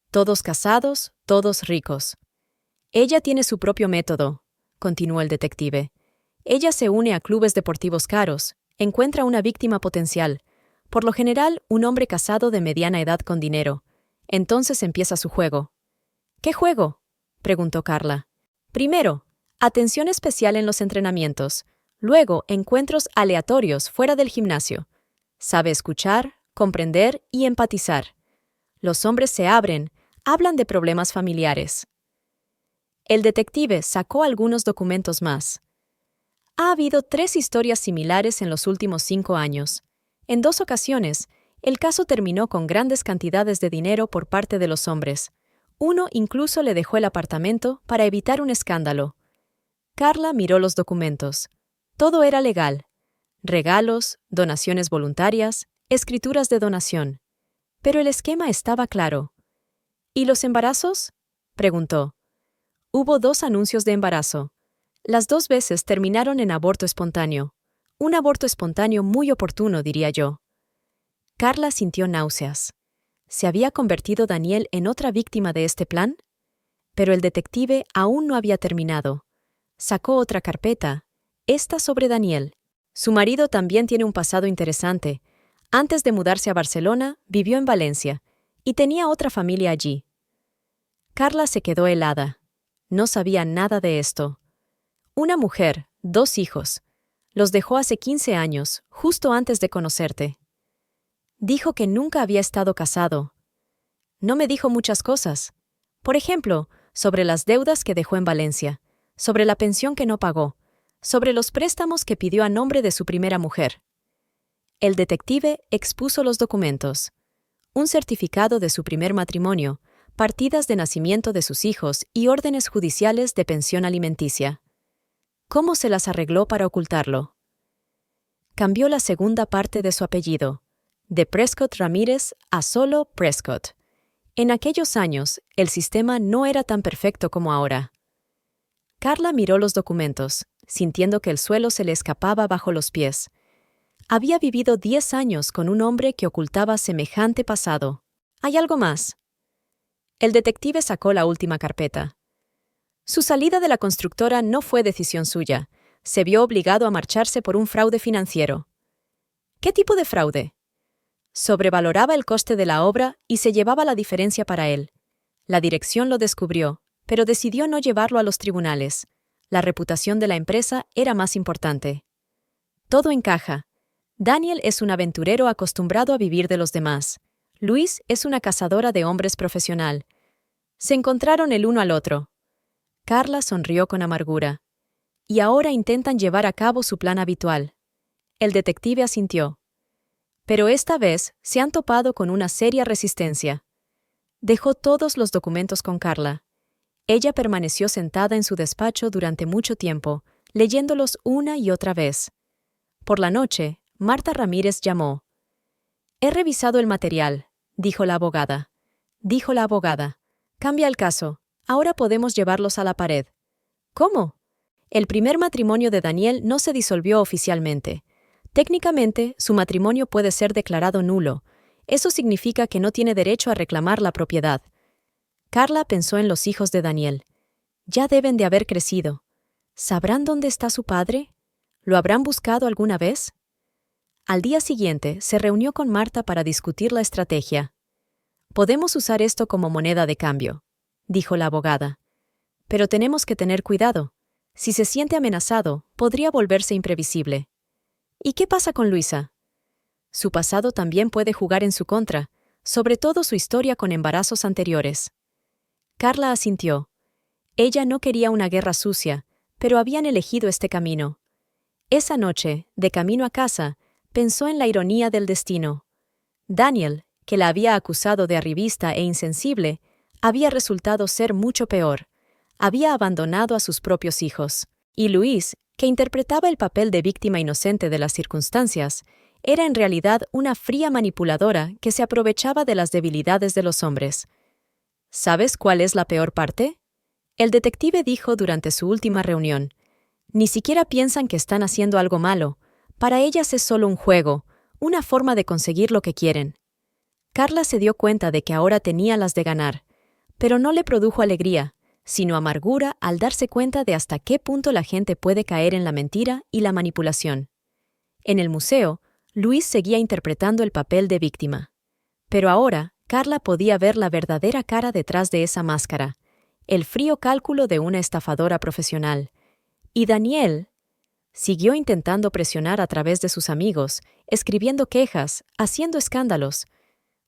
Todos casados, todos ricos. «Ella tiene su propio método», continuó el detective. «Ella se une a clubes deportivos caros, encuentra una víctima potencial, por lo general un hombre casado de mediana edad con dinero. Entonces empieza su juego». «¿Qué juego?», preguntó Carla. «Primero, Atención especial en los entrenamientos. Luego, encuentros aleatorios fuera del gimnasio. Sabe escuchar, comprender y empatizar. Los hombres se abren, hablan de problemas familiares. El detective sacó algunos documentos más. Ha habido 3 historias similares en los últimos 5 años. En 2 ocasiones, el caso terminó con grandes cantidades de dinero por parte de los hombres. Uno incluso le dejó el apartamento para evitar un escándalo. Carla miró los documentos. Todo era legal. Regalos, donaciones voluntarias, escrituras de donación. Pero el esquema estaba claro. ¿Y los embarazos?, preguntó. Hubo 2 anuncios de embarazo. Las 2 veces terminaron en aborto espontáneo. Un aborto espontáneo muy oportuno, diría yo. Carla sintió náuseas. ¿Se había convertido Daniel en otra víctima de este plan? Pero el detective aún no había terminado. Sacó otra carpeta, esta sobre Daniel. Su marido también tiene un pasado interesante. Antes de mudarse a Barcelona, vivió en Valencia, y tenía otra familia allí. Carla se quedó helada. No sabía nada de esto. Una mujer, 2 hijos. Los dejó hace 15 años, justo antes de conocerte. Dijo que nunca había estado casado. No me dijo muchas cosas. Por ejemplo, sobre las deudas que dejó en Valencia, sobre la pensión que no pagó, sobre los préstamos que pidió a nombre de su primera mujer. El detective expuso los documentos. Un certificado de su primer matrimonio, partidas de nacimiento de sus hijos y órdenes judiciales de pensión alimenticia. ¿Cómo se las arregló para ocultarlo? Cambió la segunda parte de su apellido, de Prescott Ramírez a solo Prescott. En aquellos años, el sistema no era tan perfecto como ahora. Carla miró los documentos, sintiendo que el suelo se le escapaba bajo los pies. Había vivido 10 años con un hombre que ocultaba semejante pasado. ¿Hay algo más? El detective sacó la última carpeta. Su salida de la constructora no fue decisión suya. Se vio obligado a marcharse por un fraude financiero. ¿Qué tipo de fraude? Sobrevaloraba el coste de la obra y se llevaba la diferencia para él. La dirección lo descubrió, pero decidió no llevarlo a los tribunales. La reputación de la empresa era más importante. Todo encaja. Daniel es un aventurero acostumbrado a vivir de los demás. Luis es una cazadora de hombres profesional. Se encontraron el uno al otro. Carla sonrió con amargura. Y ahora intentan llevar a cabo su plan habitual. El detective asintió. Pero esta vez se han topado con una seria resistencia. Dejó todos los documentos con Carla. Ella permaneció sentada en su despacho durante mucho tiempo, leyéndolos una y otra vez. Por la noche, Marta Ramírez llamó. «He revisado el material», dijo la abogada. «Cambia el caso. Ahora podemos llevarlos a la pared». «¿Cómo?» El primer matrimonio de Daniel no se disolvió oficialmente. Técnicamente, su matrimonio puede ser declarado nulo. Eso significa que no tiene derecho a reclamar la propiedad. Carla pensó en los hijos de Daniel. Ya deben de haber crecido. ¿Sabrán dónde está su padre? ¿Lo habrán buscado alguna vez? Al día siguiente, se reunió con Marta para discutir la estrategia. «Podemos usar esto como moneda de cambio», dijo la abogada. «Pero tenemos que tener cuidado. Si se siente amenazado, podría volverse imprevisible». ¿Y qué pasa con Luisa? Su pasado también puede jugar en su contra, sobre todo su historia con embarazos anteriores. Carla asintió. Ella no quería una guerra sucia, pero habían elegido este camino. Esa noche, de camino a casa, pensó en la ironía del destino. Daniel, que la había acusado de arribista e insensible, había resultado ser mucho peor. Había abandonado a sus propios hijos. Y Luis, que interpretaba el papel de víctima inocente de las circunstancias, era en realidad una fría manipuladora que se aprovechaba de las debilidades de los hombres. ¿Sabes cuál es la peor parte? El detective dijo durante su última reunión. Ni siquiera piensan que están haciendo algo malo. Para ellas es solo un juego, una forma de conseguir lo que quieren. Carla se dio cuenta de que ahora tenía las de ganar, pero no le produjo alegría, sino amargura al darse cuenta de hasta qué punto la gente puede caer en la mentira y la manipulación. En el museo, Luis seguía interpretando el papel de víctima. Pero ahora, Carla podía ver la verdadera cara detrás de esa máscara, el frío cálculo de una estafadora profesional, Y Daniel siguió intentando presionar a través de sus amigos, escribiendo quejas, haciendo escándalos.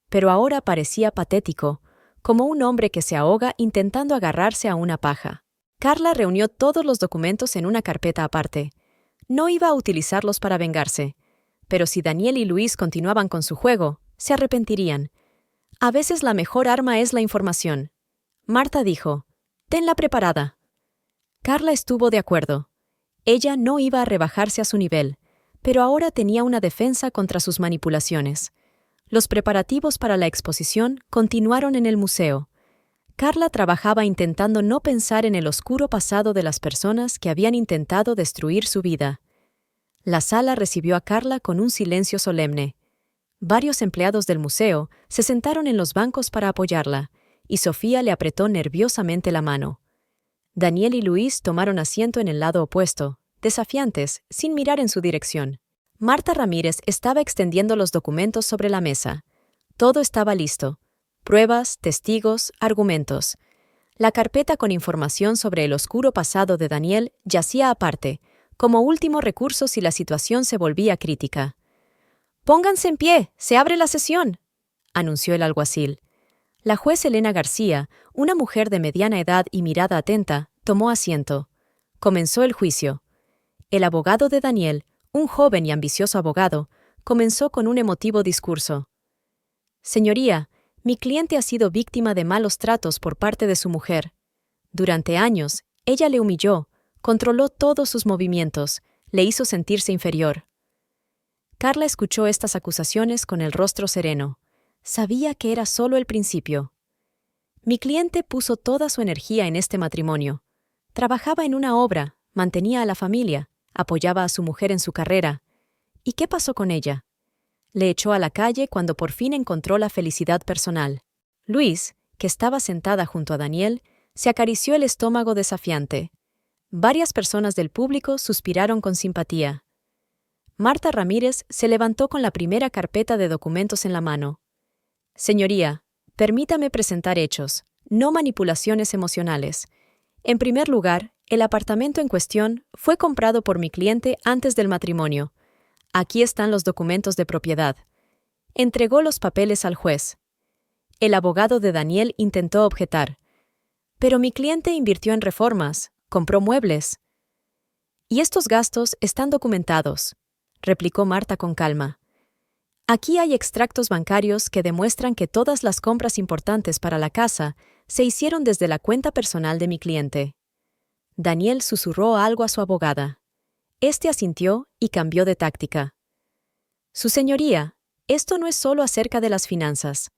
Pero ahora parecía patético, como un hombre que se ahoga intentando agarrarse a una paja. Carla reunió todos los documentos en una carpeta aparte. No iba a utilizarlos para vengarse, pero si Daniel y Luis continuaban con su juego, se arrepentirían. A veces la mejor arma es la información. Marta dijo, «Tenla preparada». Carla estuvo de acuerdo. Ella no iba a rebajarse a su nivel, pero ahora tenía una defensa contra sus manipulaciones. Los preparativos para la exposición continuaron en el museo. Carla trabajaba intentando no pensar en el oscuro pasado de las personas que habían intentado destruir su vida. La sala recibió a Carla con un silencio solemne. Varios empleados del museo se sentaron en los bancos para apoyarla, y Sofía le apretó nerviosamente la mano. Daniel y Luis tomaron asiento en el lado opuesto, desafiantes, sin mirar en su dirección. Marta Ramírez estaba extendiendo los documentos sobre la mesa. Todo estaba listo. Pruebas, testigos, argumentos. La carpeta con información sobre el oscuro pasado de Daniel yacía aparte, como último recurso si la situación se volvía crítica. «Pónganse en pie, se abre la sesión», anunció el alguacil. La juez Elena García, una mujer de mediana edad y mirada atenta, tomó asiento. Comenzó el juicio. El abogado de Daniel, un joven y ambicioso abogado, comenzó con un emotivo discurso. «Señoría, mi cliente ha sido víctima de malos tratos por parte de su mujer. Durante años, ella le humilló, controló todos sus movimientos, le hizo sentirse inferior». Carla escuchó estas acusaciones con el rostro sereno. Sabía que era solo el principio. «Mi cliente puso toda su energía en este matrimonio. Trabajaba en una obra, mantenía a la familia, apoyaba a su mujer en su carrera. ¿Y qué pasó con ella? Le echó a la calle cuando por fin encontró la felicidad personal». Luis, que estaba sentada junto a Daniel, se acarició el estómago desafiante. Varias personas del público suspiraron con simpatía. Marta Ramírez se levantó con la primera carpeta de documentos en la mano. «Señoría, permítame presentar hechos, no manipulaciones emocionales. En primer lugar, el apartamento en cuestión fue comprado por mi cliente antes del matrimonio. Aquí están los documentos de propiedad». Entregó los papeles al juez. El abogado de Daniel intentó objetar. «Pero mi cliente invirtió en reformas, compró muebles». «Y estos gastos están documentados», replicó Marta con calma. «Aquí hay extractos bancarios que demuestran que todas las compras importantes para la casa se hicieron desde la cuenta personal de mi cliente». Daniel susurró algo a su abogada. Este asintió y cambió de táctica. «Su señoría, esto no es solo acerca de las finanzas.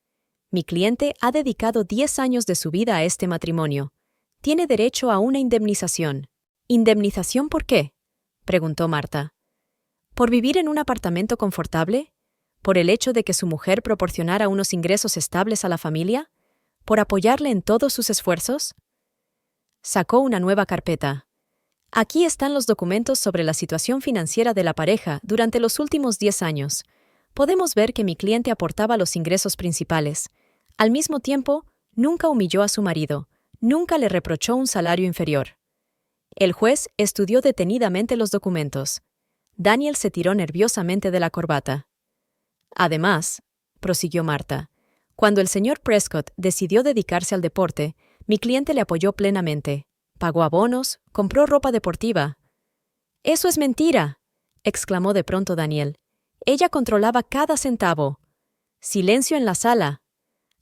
Mi cliente ha dedicado 10 años de su vida a este matrimonio. Tiene derecho a una indemnización». «¿Indemnización por qué?», preguntó Marta. «¿Por vivir en un apartamento confortable? ¿Por el hecho de que su mujer proporcionara unos ingresos estables a la familia? ¿Por apoyarle en todos sus esfuerzos?». Sacó una nueva carpeta. «Aquí están los documentos sobre la situación financiera de la pareja durante los últimos 10 años. Podemos ver que mi cliente aportaba los ingresos principales. Al mismo tiempo, nunca humilló a su marido, nunca le reprochó un salario inferior». El juez estudió detenidamente los documentos. Daniel se tiró nerviosamente de la corbata. «Además», prosiguió Marta, «cuando el señor Prescott decidió dedicarse al deporte, mi cliente le apoyó plenamente. Pagó abonos, compró ropa deportiva». «Eso es mentira», exclamó de pronto Daniel. «Ella controlaba cada centavo». «Silencio en la sala».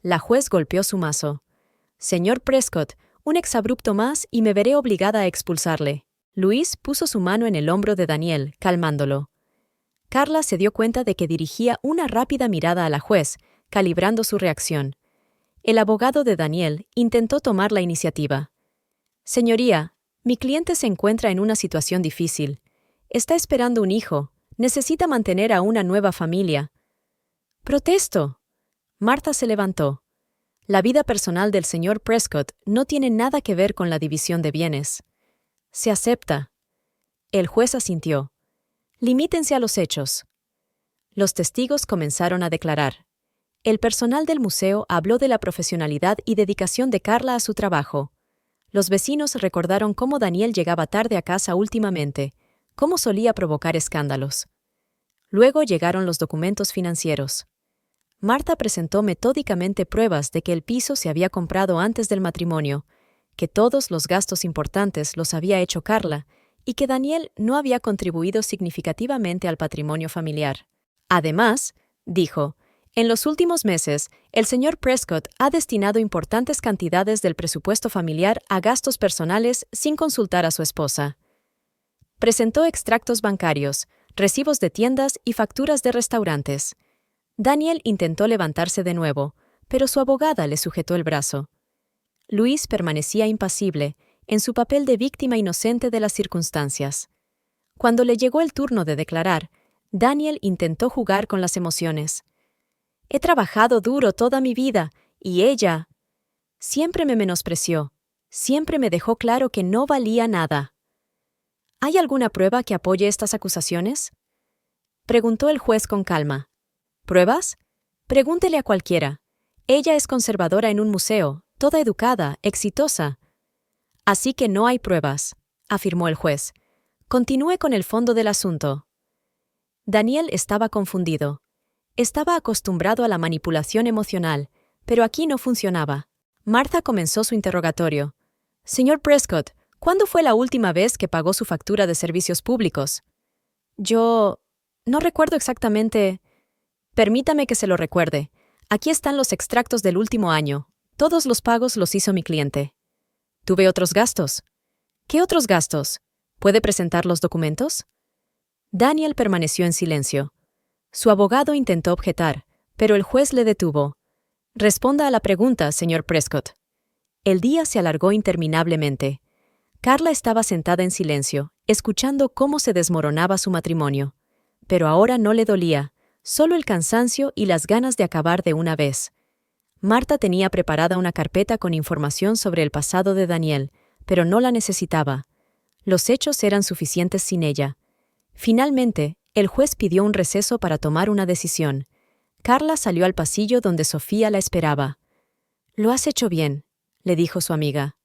La juez golpeó su mazo. «Señor Prescott, un exabrupto más y me veré obligada a expulsarle». Luis puso su mano en el hombro de Daniel, calmándolo. Carla se dio cuenta de que dirigía una rápida mirada a la juez, calibrando su reacción. El abogado de Daniel intentó tomar la iniciativa. «Señoría, mi cliente se encuentra en una situación difícil. Está esperando un hijo, necesita mantener a una nueva familia». «Protesto». Marta se levantó. «La vida personal del señor Prescott no tiene nada que ver con la división de bienes». «Se acepta». El juez asintió. «Limítense a los hechos». Los testigos comenzaron a declarar. El personal del museo habló de la profesionalidad y dedicación de Carla a su trabajo. Los vecinos recordaron cómo Daniel llegaba tarde a casa últimamente, cómo solía provocar escándalos. Luego llegaron los documentos financieros. Marta presentó metódicamente pruebas de que el piso se había comprado antes del matrimonio, que todos los gastos importantes los había hecho Carla y que Daniel no había contribuido significativamente al patrimonio familiar. Además, dijo, en los últimos meses, el señor Prescott ha destinado importantes cantidades del presupuesto familiar a gastos personales sin consultar a su esposa. Presentó extractos bancarios, recibos de tiendas y facturas de restaurantes. Daniel intentó levantarse de nuevo, pero su abogada le sujetó el brazo. Luis permanecía impasible, en su papel de víctima inocente de las circunstancias. Cuando le llegó el turno de declarar, Daniel intentó jugar con las emociones. He trabajado duro toda mi vida, y ella siempre me menospreció, siempre me dejó claro que no valía nada. ¿Hay alguna prueba que apoye estas acusaciones? Preguntó el juez con calma. ¿Pruebas? Pregúntele a cualquiera. Ella es conservadora en un museo, toda educada, exitosa. Así que no hay pruebas, afirmó el juez. Continúe con el fondo del asunto. Daniel estaba confundido. Estaba acostumbrado a la manipulación emocional, pero aquí no funcionaba. Martha comenzó su interrogatorio. Señor Prescott, ¿cuándo fue la última vez que pagó su factura de servicios públicos? Yo no recuerdo exactamente. Permítame que se lo recuerde. Aquí están los extractos del último año. Todos los pagos los hizo mi cliente. ¿Tuve otros gastos? ¿Qué otros gastos? ¿Puede presentar los documentos? Daniel permaneció en silencio. Su abogado intentó objetar, pero el juez le detuvo. Responda a la pregunta, señor Prescott. El día se alargó interminablemente. Carla estaba sentada en silencio, escuchando cómo se desmoronaba su matrimonio. Pero ahora no le dolía, solo el cansancio y las ganas de acabar de una vez. Marta tenía preparada una carpeta con información sobre el pasado de Daniel, pero no la necesitaba. Los hechos eran suficientes sin ella. Finalmente, el juez pidió un receso para tomar una decisión. Carla salió al pasillo donde Sofía la esperaba. «Lo has hecho bien», le dijo su amiga.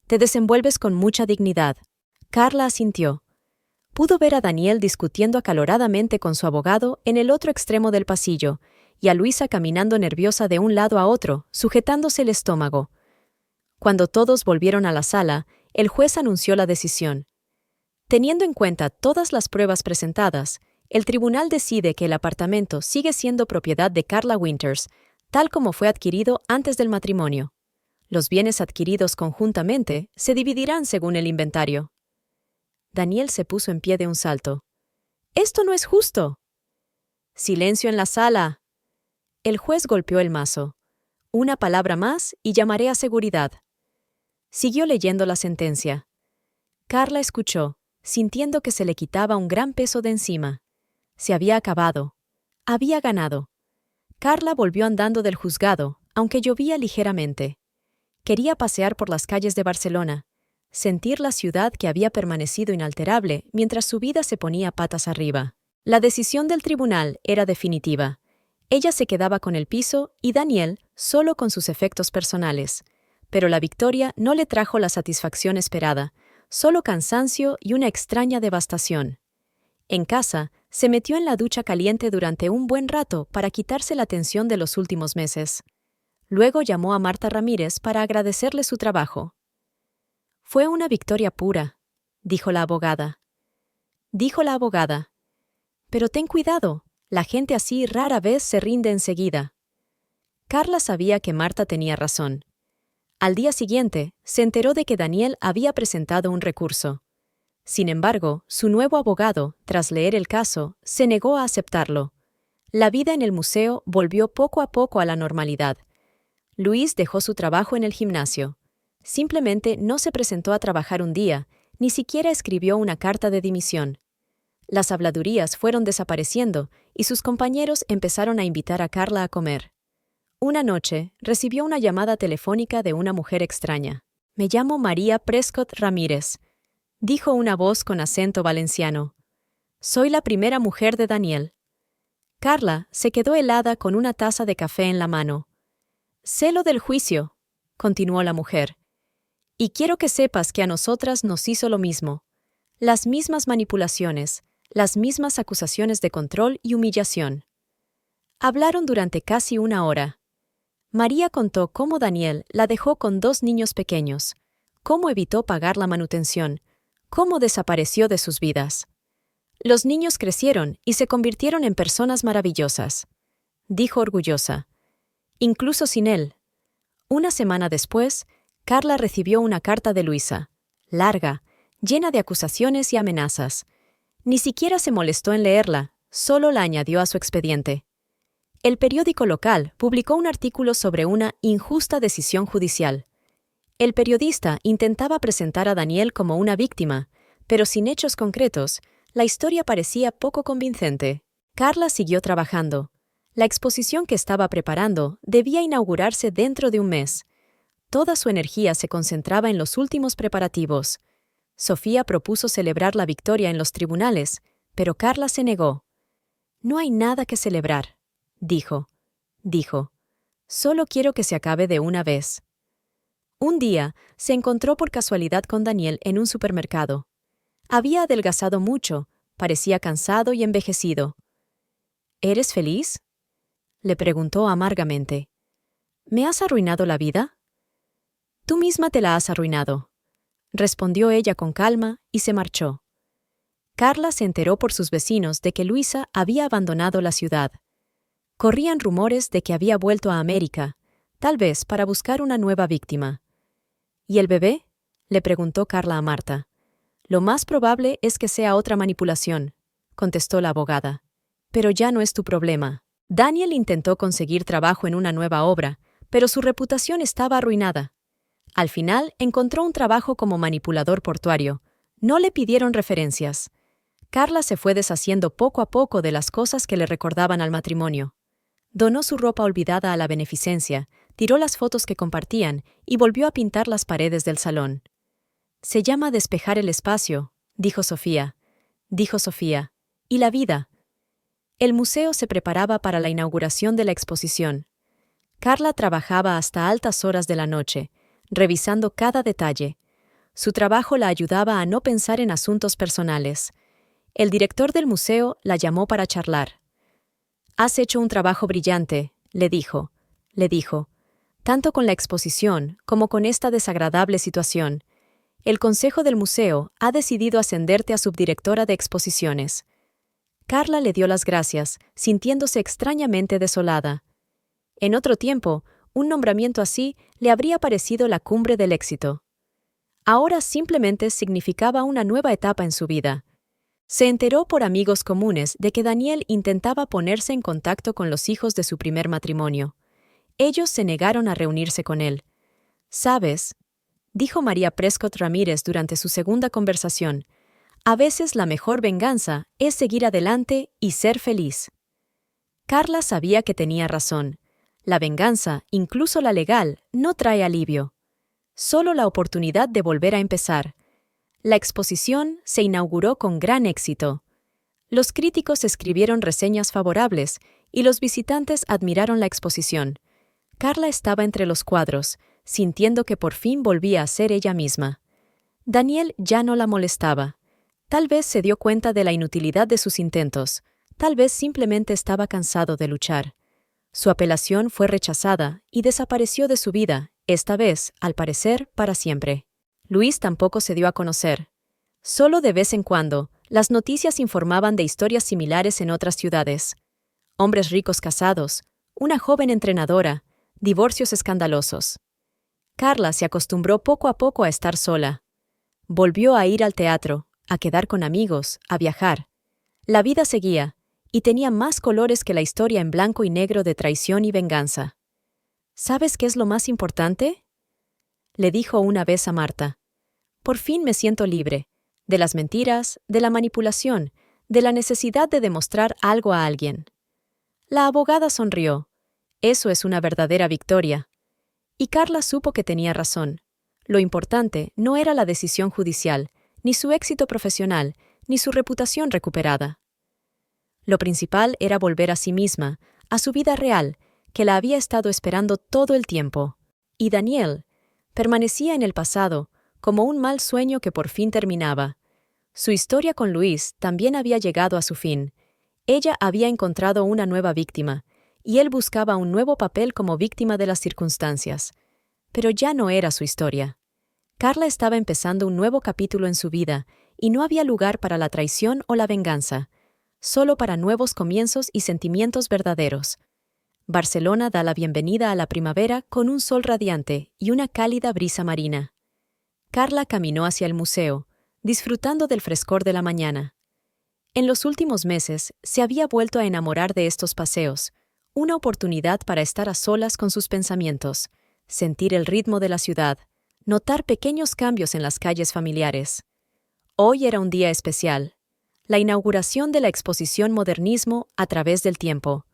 «Te desenvuelves con mucha dignidad». Carla asintió. Pudo ver a Daniel discutiendo acaloradamente con su abogado en el otro extremo del pasillo, y a Luisa caminando nerviosa de un lado a otro, sujetándose el estómago. Cuando todos volvieron a la sala, el juez anunció la decisión. Teniendo en cuenta todas las pruebas presentadas, el tribunal decide que el apartamento sigue siendo propiedad de Carla Winters, tal como fue adquirido antes del matrimonio. Los bienes adquiridos conjuntamente se dividirán según el inventario. Daniel se puso en pie de un salto. «¡Esto no es justo!» «Silencio en la sala». El juez golpeó el mazo. «Una palabra más y llamaré a seguridad». Siguió leyendo la sentencia. Carla escuchó, sintiendo que se le quitaba un gran peso de encima. Se había acabado. Había ganado. Carla volvió andando del juzgado, aunque llovía ligeramente. Quería pasear por las calles de Barcelona, sentir la ciudad que había permanecido inalterable mientras su vida se ponía patas arriba. La decisión del tribunal era definitiva. Ella se quedaba con el piso y Daniel solo con sus efectos personales. Pero la victoria no le trajo la satisfacción esperada, solo cansancio y una extraña devastación. En casa, se metió en la ducha caliente durante un buen rato para quitarse la tensión de los últimos meses. Luego llamó a Marta Ramírez para agradecerle su trabajo. «Fue una victoria pura», dijo la abogada. «Pero ten cuidado, la gente así rara vez se rinde enseguida». Carla sabía que Marta tenía razón. Al día siguiente, se enteró de que Daniel había presentado un recurso. Sin embargo, su nuevo abogado, tras leer el caso, se negó a aceptarlo. La vida en el museo volvió poco a poco a la normalidad. Luis dejó su trabajo en el gimnasio. Simplemente no se presentó a trabajar un día, ni siquiera escribió una carta de dimisión. Las habladurías fueron desapareciendo y sus compañeros empezaron a invitar a Carla a comer. Una noche, recibió una llamada telefónica de una mujer extraña. «Me llamo María Prescott Ramírez», dijo una voz con acento valenciano. «Soy la primera mujer de Daniel». Carla se quedó helada con una taza de café en la mano. «Sé lo del juicio», continuó la mujer. Y quiero que sepas que a nosotras nos hizo lo mismo. Las mismas manipulaciones, las mismas acusaciones de control y humillación. Hablaron durante casi una hora. María contó cómo Daniel la dejó con 2 niños pequeños, cómo evitó pagar la manutención, cómo desapareció de sus vidas. Los niños crecieron y se convirtieron en personas maravillosas, dijo orgullosa. Incluso sin él. Una semana después, Carla recibió una carta de Luisa, larga, llena de acusaciones y amenazas. Ni siquiera se molestó en leerla, solo la añadió a su expediente. El periódico local publicó un artículo sobre una injusta decisión judicial. El periodista intentaba presentar a Daniel como una víctima, pero sin hechos concretos, la historia parecía poco convincente. Carla siguió trabajando. La exposición que estaba preparando debía inaugurarse dentro de un mes. Toda su energía se concentraba en los últimos preparativos. Sofía propuso celebrar la victoria en los tribunales, pero Carla se negó. «No hay nada que celebrar», dijo. «Solo quiero que se acabe de una vez». Un día, se encontró por casualidad con Daniel en un supermercado. Había adelgazado mucho, parecía cansado y envejecido. «¿Eres feliz?», le preguntó amargamente. «¿Me has arruinado la vida?». «Tú misma te la has arruinado», respondió ella con calma y se marchó. Carla se enteró por sus vecinos de que Luisa había abandonado la ciudad. Corrían rumores de que había vuelto a América, tal vez para buscar una nueva víctima. «¿Y el bebé?», le preguntó Carla a Marta. «Lo más probable es que sea otra manipulación», contestó la abogada. «Pero ya no es tu problema». Daniel intentó conseguir trabajo en una nueva obra, pero su reputación estaba arruinada. Al final encontró un trabajo como manipulador portuario. No le pidieron referencias. Carla se fue deshaciendo poco a poco de las cosas que le recordaban al matrimonio. Donó su ropa olvidada a la beneficencia, tiró las fotos que compartían y volvió a pintar las paredes del salón. «Se llama despejar el espacio», dijo Sofía. «Y la vida». El museo se preparaba para la inauguración de la exposición. Carla trabajaba hasta altas horas de la noche, revisando cada detalle. Su trabajo la ayudaba a no pensar en asuntos personales. El director del museo la llamó para charlar. «Has hecho un trabajo brillante», le dijo, «tanto con la exposición como con esta desagradable situación. El consejo del museo ha decidido ascenderte a subdirectora de exposiciones». Carla le dio las gracias, sintiéndose extrañamente desolada. En otro tiempo, un nombramiento así le habría parecido la cumbre del éxito. Ahora simplemente significaba una nueva etapa en su vida. Se enteró por amigos comunes de que Daniel intentaba ponerse en contacto con los hijos de su primer matrimonio. Ellos se negaron a reunirse con él. «¿Sabes?», dijo María Prescott Ramírez durante su segunda conversación, «a veces la mejor venganza es seguir adelante y ser feliz». Carla sabía que tenía razón. La venganza, incluso la legal, no trae alivio. Solo la oportunidad de volver a empezar. La exposición se inauguró con gran éxito. Los críticos escribieron reseñas favorables y los visitantes admiraron la exposición. Carla estaba entre los cuadros, sintiendo que por fin volvía a ser ella misma. Daniel ya no la molestaba. Tal vez se dio cuenta de la inutilidad de sus intentos. Tal vez simplemente estaba cansado de luchar. Su apelación fue rechazada y desapareció de su vida, esta vez, al parecer, para siempre. Luis tampoco se dio a conocer. Solo de vez en cuando, las noticias informaban de historias similares en otras ciudades. Hombres ricos casados, una joven entrenadora, divorcios escandalosos. Carla se acostumbró poco a poco a estar sola. Volvió a ir al teatro, a quedar con amigos, a viajar. La vida seguía, y tenía más colores que la historia en blanco y negro de traición y venganza. ¿Sabes qué es lo más importante?, le dijo una vez a Marta. «Por fin me siento libre, de las mentiras, de la manipulación, de la necesidad de demostrar algo a alguien». La abogada sonrió. «Eso es una verdadera victoria». Y Carla supo que tenía razón. Lo importante no era la decisión judicial, ni su éxito profesional, ni su reputación recuperada. Lo principal era volver a sí misma, a su vida real, que la había estado esperando todo el tiempo. Y Daniel permanecía en el pasado, como un mal sueño que por fin terminaba. Su historia con Luis también había llegado a su fin. Ella había encontrado una nueva víctima, y él buscaba un nuevo papel como víctima de las circunstancias. Pero ya no era su historia. Carla estaba empezando un nuevo capítulo en su vida, y no había lugar para la traición o la venganza, solo para nuevos comienzos y sentimientos verdaderos. Barcelona da la bienvenida a la primavera con un sol radiante y una cálida brisa marina. Carla caminó hacia el museo, disfrutando del frescor de la mañana. En los últimos meses se había vuelto a enamorar de estos paseos, una oportunidad para estar a solas con sus pensamientos, sentir el ritmo de la ciudad, notar pequeños cambios en las calles familiares. Hoy era un día especial, la inauguración de la exposición Modernismo a través del tiempo.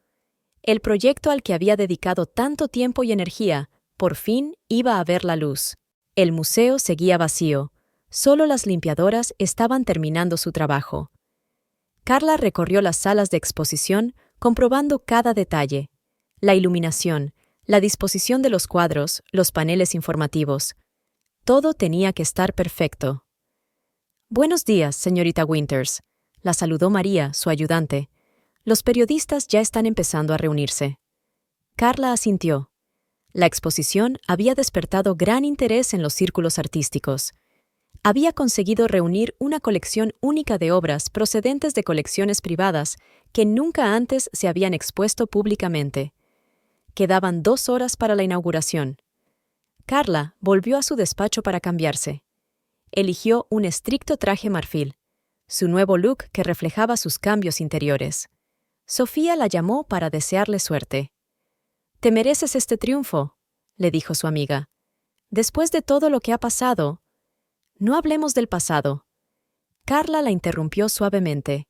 El proyecto al que había dedicado tanto tiempo y energía, por fin iba a ver la luz. El museo seguía vacío, solo las limpiadoras estaban terminando su trabajo. Carla recorrió las salas de exposición, comprobando cada detalle: la iluminación, la disposición de los cuadros, los paneles informativos. Todo tenía que estar perfecto. «Buenos días, señorita Winters», la saludó María, su ayudante. «Los periodistas ya están empezando a reunirse». Carla asintió. La exposición había despertado gran interés en los círculos artísticos. Había conseguido reunir una colección única de obras procedentes de colecciones privadas que nunca antes se habían expuesto públicamente. Quedaban 2 horas para la inauguración. Carla volvió a su despacho para cambiarse. Eligió un estricto traje marfil, su nuevo look que reflejaba sus cambios interiores. Sofía la llamó para desearle suerte. «Te mereces este triunfo», le dijo su amiga. «Después de todo lo que ha pasado». «No hablemos del pasado». Carla la interrumpió suavemente.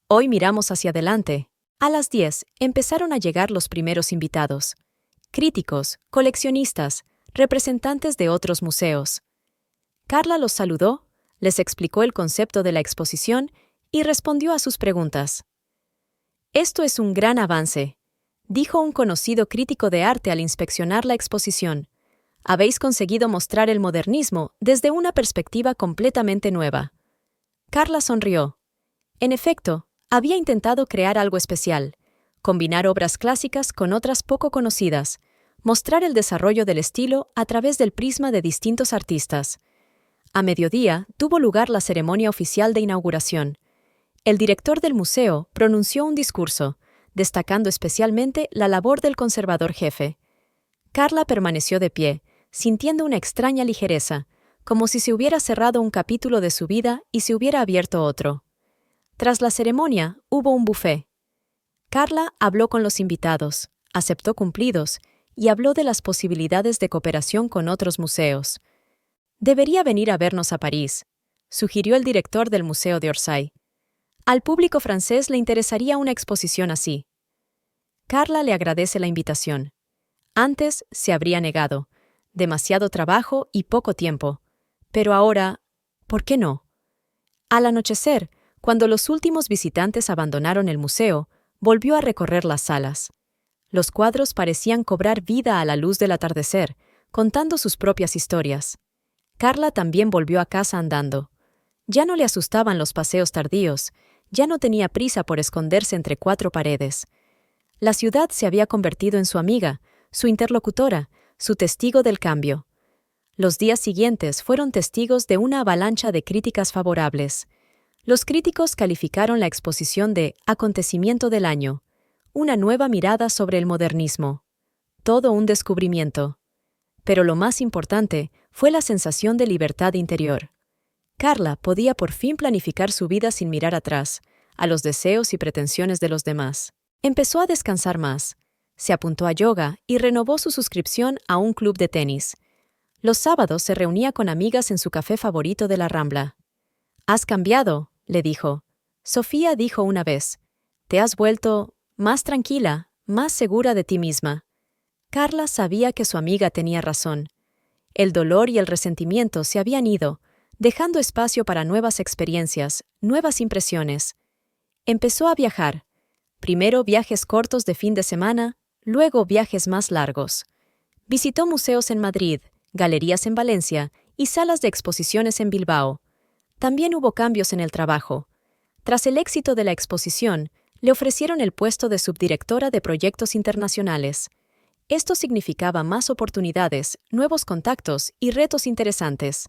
«Hoy miramos hacia adelante». A las 10 empezaron a llegar los primeros invitados. Críticos, coleccionistas, representantes de otros museos. Carla los saludó, les explicó el concepto de la exposición y respondió a sus preguntas. «Esto es un gran avance», dijo un conocido crítico de arte al inspeccionar la exposición. «Habéis conseguido mostrar el modernismo desde una perspectiva completamente nueva». Carla sonrió. En efecto, había intentado crear algo especial, combinar obras clásicas con otras poco conocidas, mostrar el desarrollo del estilo a través del prisma de distintos artistas. A mediodía tuvo lugar la ceremonia oficial de inauguración. El director del museo pronunció un discurso, destacando especialmente la labor del conservador jefe. Carla permaneció de pie, sintiendo una extraña ligereza, como si se hubiera cerrado un capítulo de su vida y se hubiera abierto otro. Tras la ceremonia, hubo un buffet. Carla habló con los invitados, aceptó cumplidos y habló de las posibilidades de cooperación con otros museos. «Debería venir a vernos a París», sugirió el director del Museo de Orsay. «Al público francés le interesaría una exposición así». Carla le agradece la invitación. Antes se habría negado. Demasiado trabajo y poco tiempo. Pero ahora, ¿por qué no? Al anochecer, cuando los últimos visitantes abandonaron el museo, volvió a recorrer las salas. Los cuadros parecían cobrar vida a la luz del atardecer, contando sus propias historias. Carla también volvió a casa andando. Ya no le asustaban los paseos tardíos, ya no tenía prisa por esconderse entre 4 paredes. La ciudad se había convertido en su amiga, su interlocutora, su testigo del cambio. Los días siguientes fueron testigos de una avalancha de críticas favorables. Los críticos calificaron la exposición de «acontecimiento del año», una nueva mirada sobre el modernismo. Todo un descubrimiento. Pero lo más importante fue la sensación de libertad interior. Carla podía por fin planificar su vida sin mirar atrás, a los deseos y pretensiones de los demás. Empezó a descansar más. Se apuntó a yoga y renovó su suscripción a un club de tenis. Los sábados se reunía con amigas en su café favorito de la Rambla. «Has cambiado», le dijo. Sofía dijo una vez. «Te has vuelto más tranquila, más segura de ti misma». Carla sabía que su amiga tenía razón. El dolor y el resentimiento se habían ido, dejando espacio para nuevas experiencias, nuevas impresiones. Empezó a viajar. Primero viajes cortos de fin de semana, luego viajes más largos. Visitó museos en Madrid, galerías en Valencia y salas de exposiciones en Bilbao. También hubo cambios en el trabajo. Tras el éxito de la exposición, le ofrecieron el puesto de subdirectora de proyectos internacionales. Esto significaba más oportunidades, nuevos contactos y retos interesantes.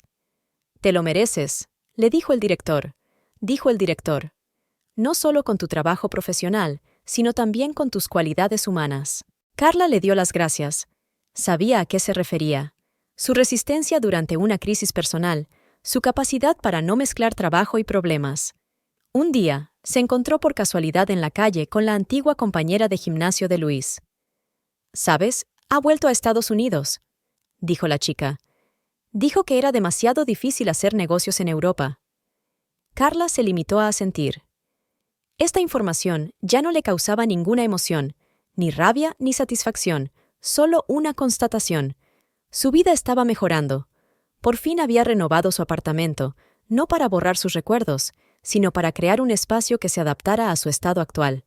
«Te lo mereces», le dijo el director. Dijo el director. «No solo con tu trabajo profesional, sino también con tus cualidades humanas». Carla le dio las gracias. Sabía a qué se refería. Su resistencia durante una crisis personal, su capacidad para no mezclar trabajo y problemas. Un día, se encontró por casualidad en la calle con la antigua compañera de gimnasio de Luis. «¿Sabes? Ha vuelto a Estados Unidos», dijo la chica. «Dijo que era demasiado difícil hacer negocios en Europa». Carla se limitó a asentir. Esta información ya no le causaba ninguna emoción, ni rabia ni satisfacción, solo una constatación. Su vida estaba mejorando. Por fin había renovado su apartamento, no para borrar sus recuerdos, sino para crear un espacio que se adaptara a su estado actual.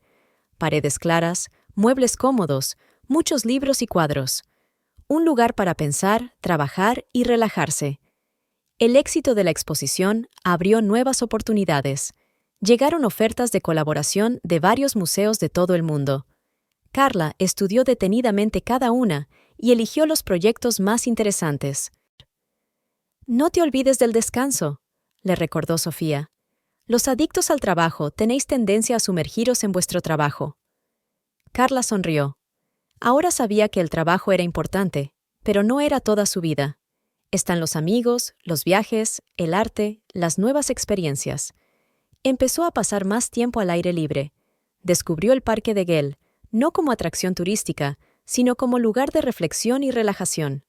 Paredes claras, muebles cómodos, muchos libros y cuadros. Un lugar para pensar, trabajar y relajarse. El éxito de la exposición abrió nuevas oportunidades. Llegaron ofertas de colaboración de varios museos de todo el mundo. Carla estudió detenidamente cada una y eligió los proyectos más interesantes. «No te olvides del descanso», le recordó Sofía. «Los adictos al trabajo tenéis tendencia a sumergiros en vuestro trabajo». Carla sonrió. Ahora sabía que el trabajo era importante, pero no era toda su vida. Están los amigos, los viajes, el arte, las nuevas experiencias. Empezó a pasar más tiempo al aire libre. Descubrió el Parque de Güell, no como atracción turística, sino como lugar de reflexión y relajación.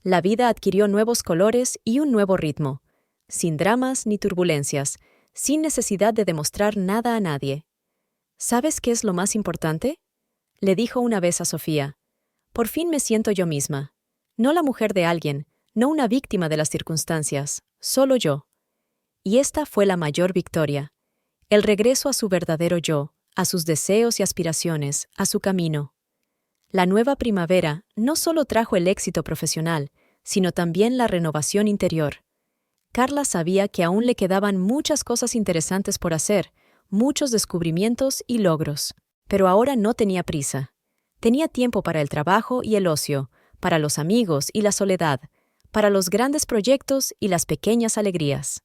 La vida adquirió nuevos colores y un nuevo ritmo, sin dramas ni turbulencias, sin necesidad de demostrar nada a nadie. «¿Sabes qué es lo más importante?», le dijo una vez a Sofía. «Por fin me siento yo misma. No la mujer de alguien, no una víctima de las circunstancias, solo yo». Y esta fue la mayor victoria. El regreso a su verdadero yo, a sus deseos y aspiraciones, a su camino. La nueva primavera no solo trajo el éxito profesional, sino también la renovación interior. Carla sabía que aún le quedaban muchas cosas interesantes por hacer, muchos descubrimientos y logros. Pero ahora no tenía prisa. Tenía tiempo para el trabajo y el ocio, para los amigos y la soledad, para los grandes proyectos y las pequeñas alegrías.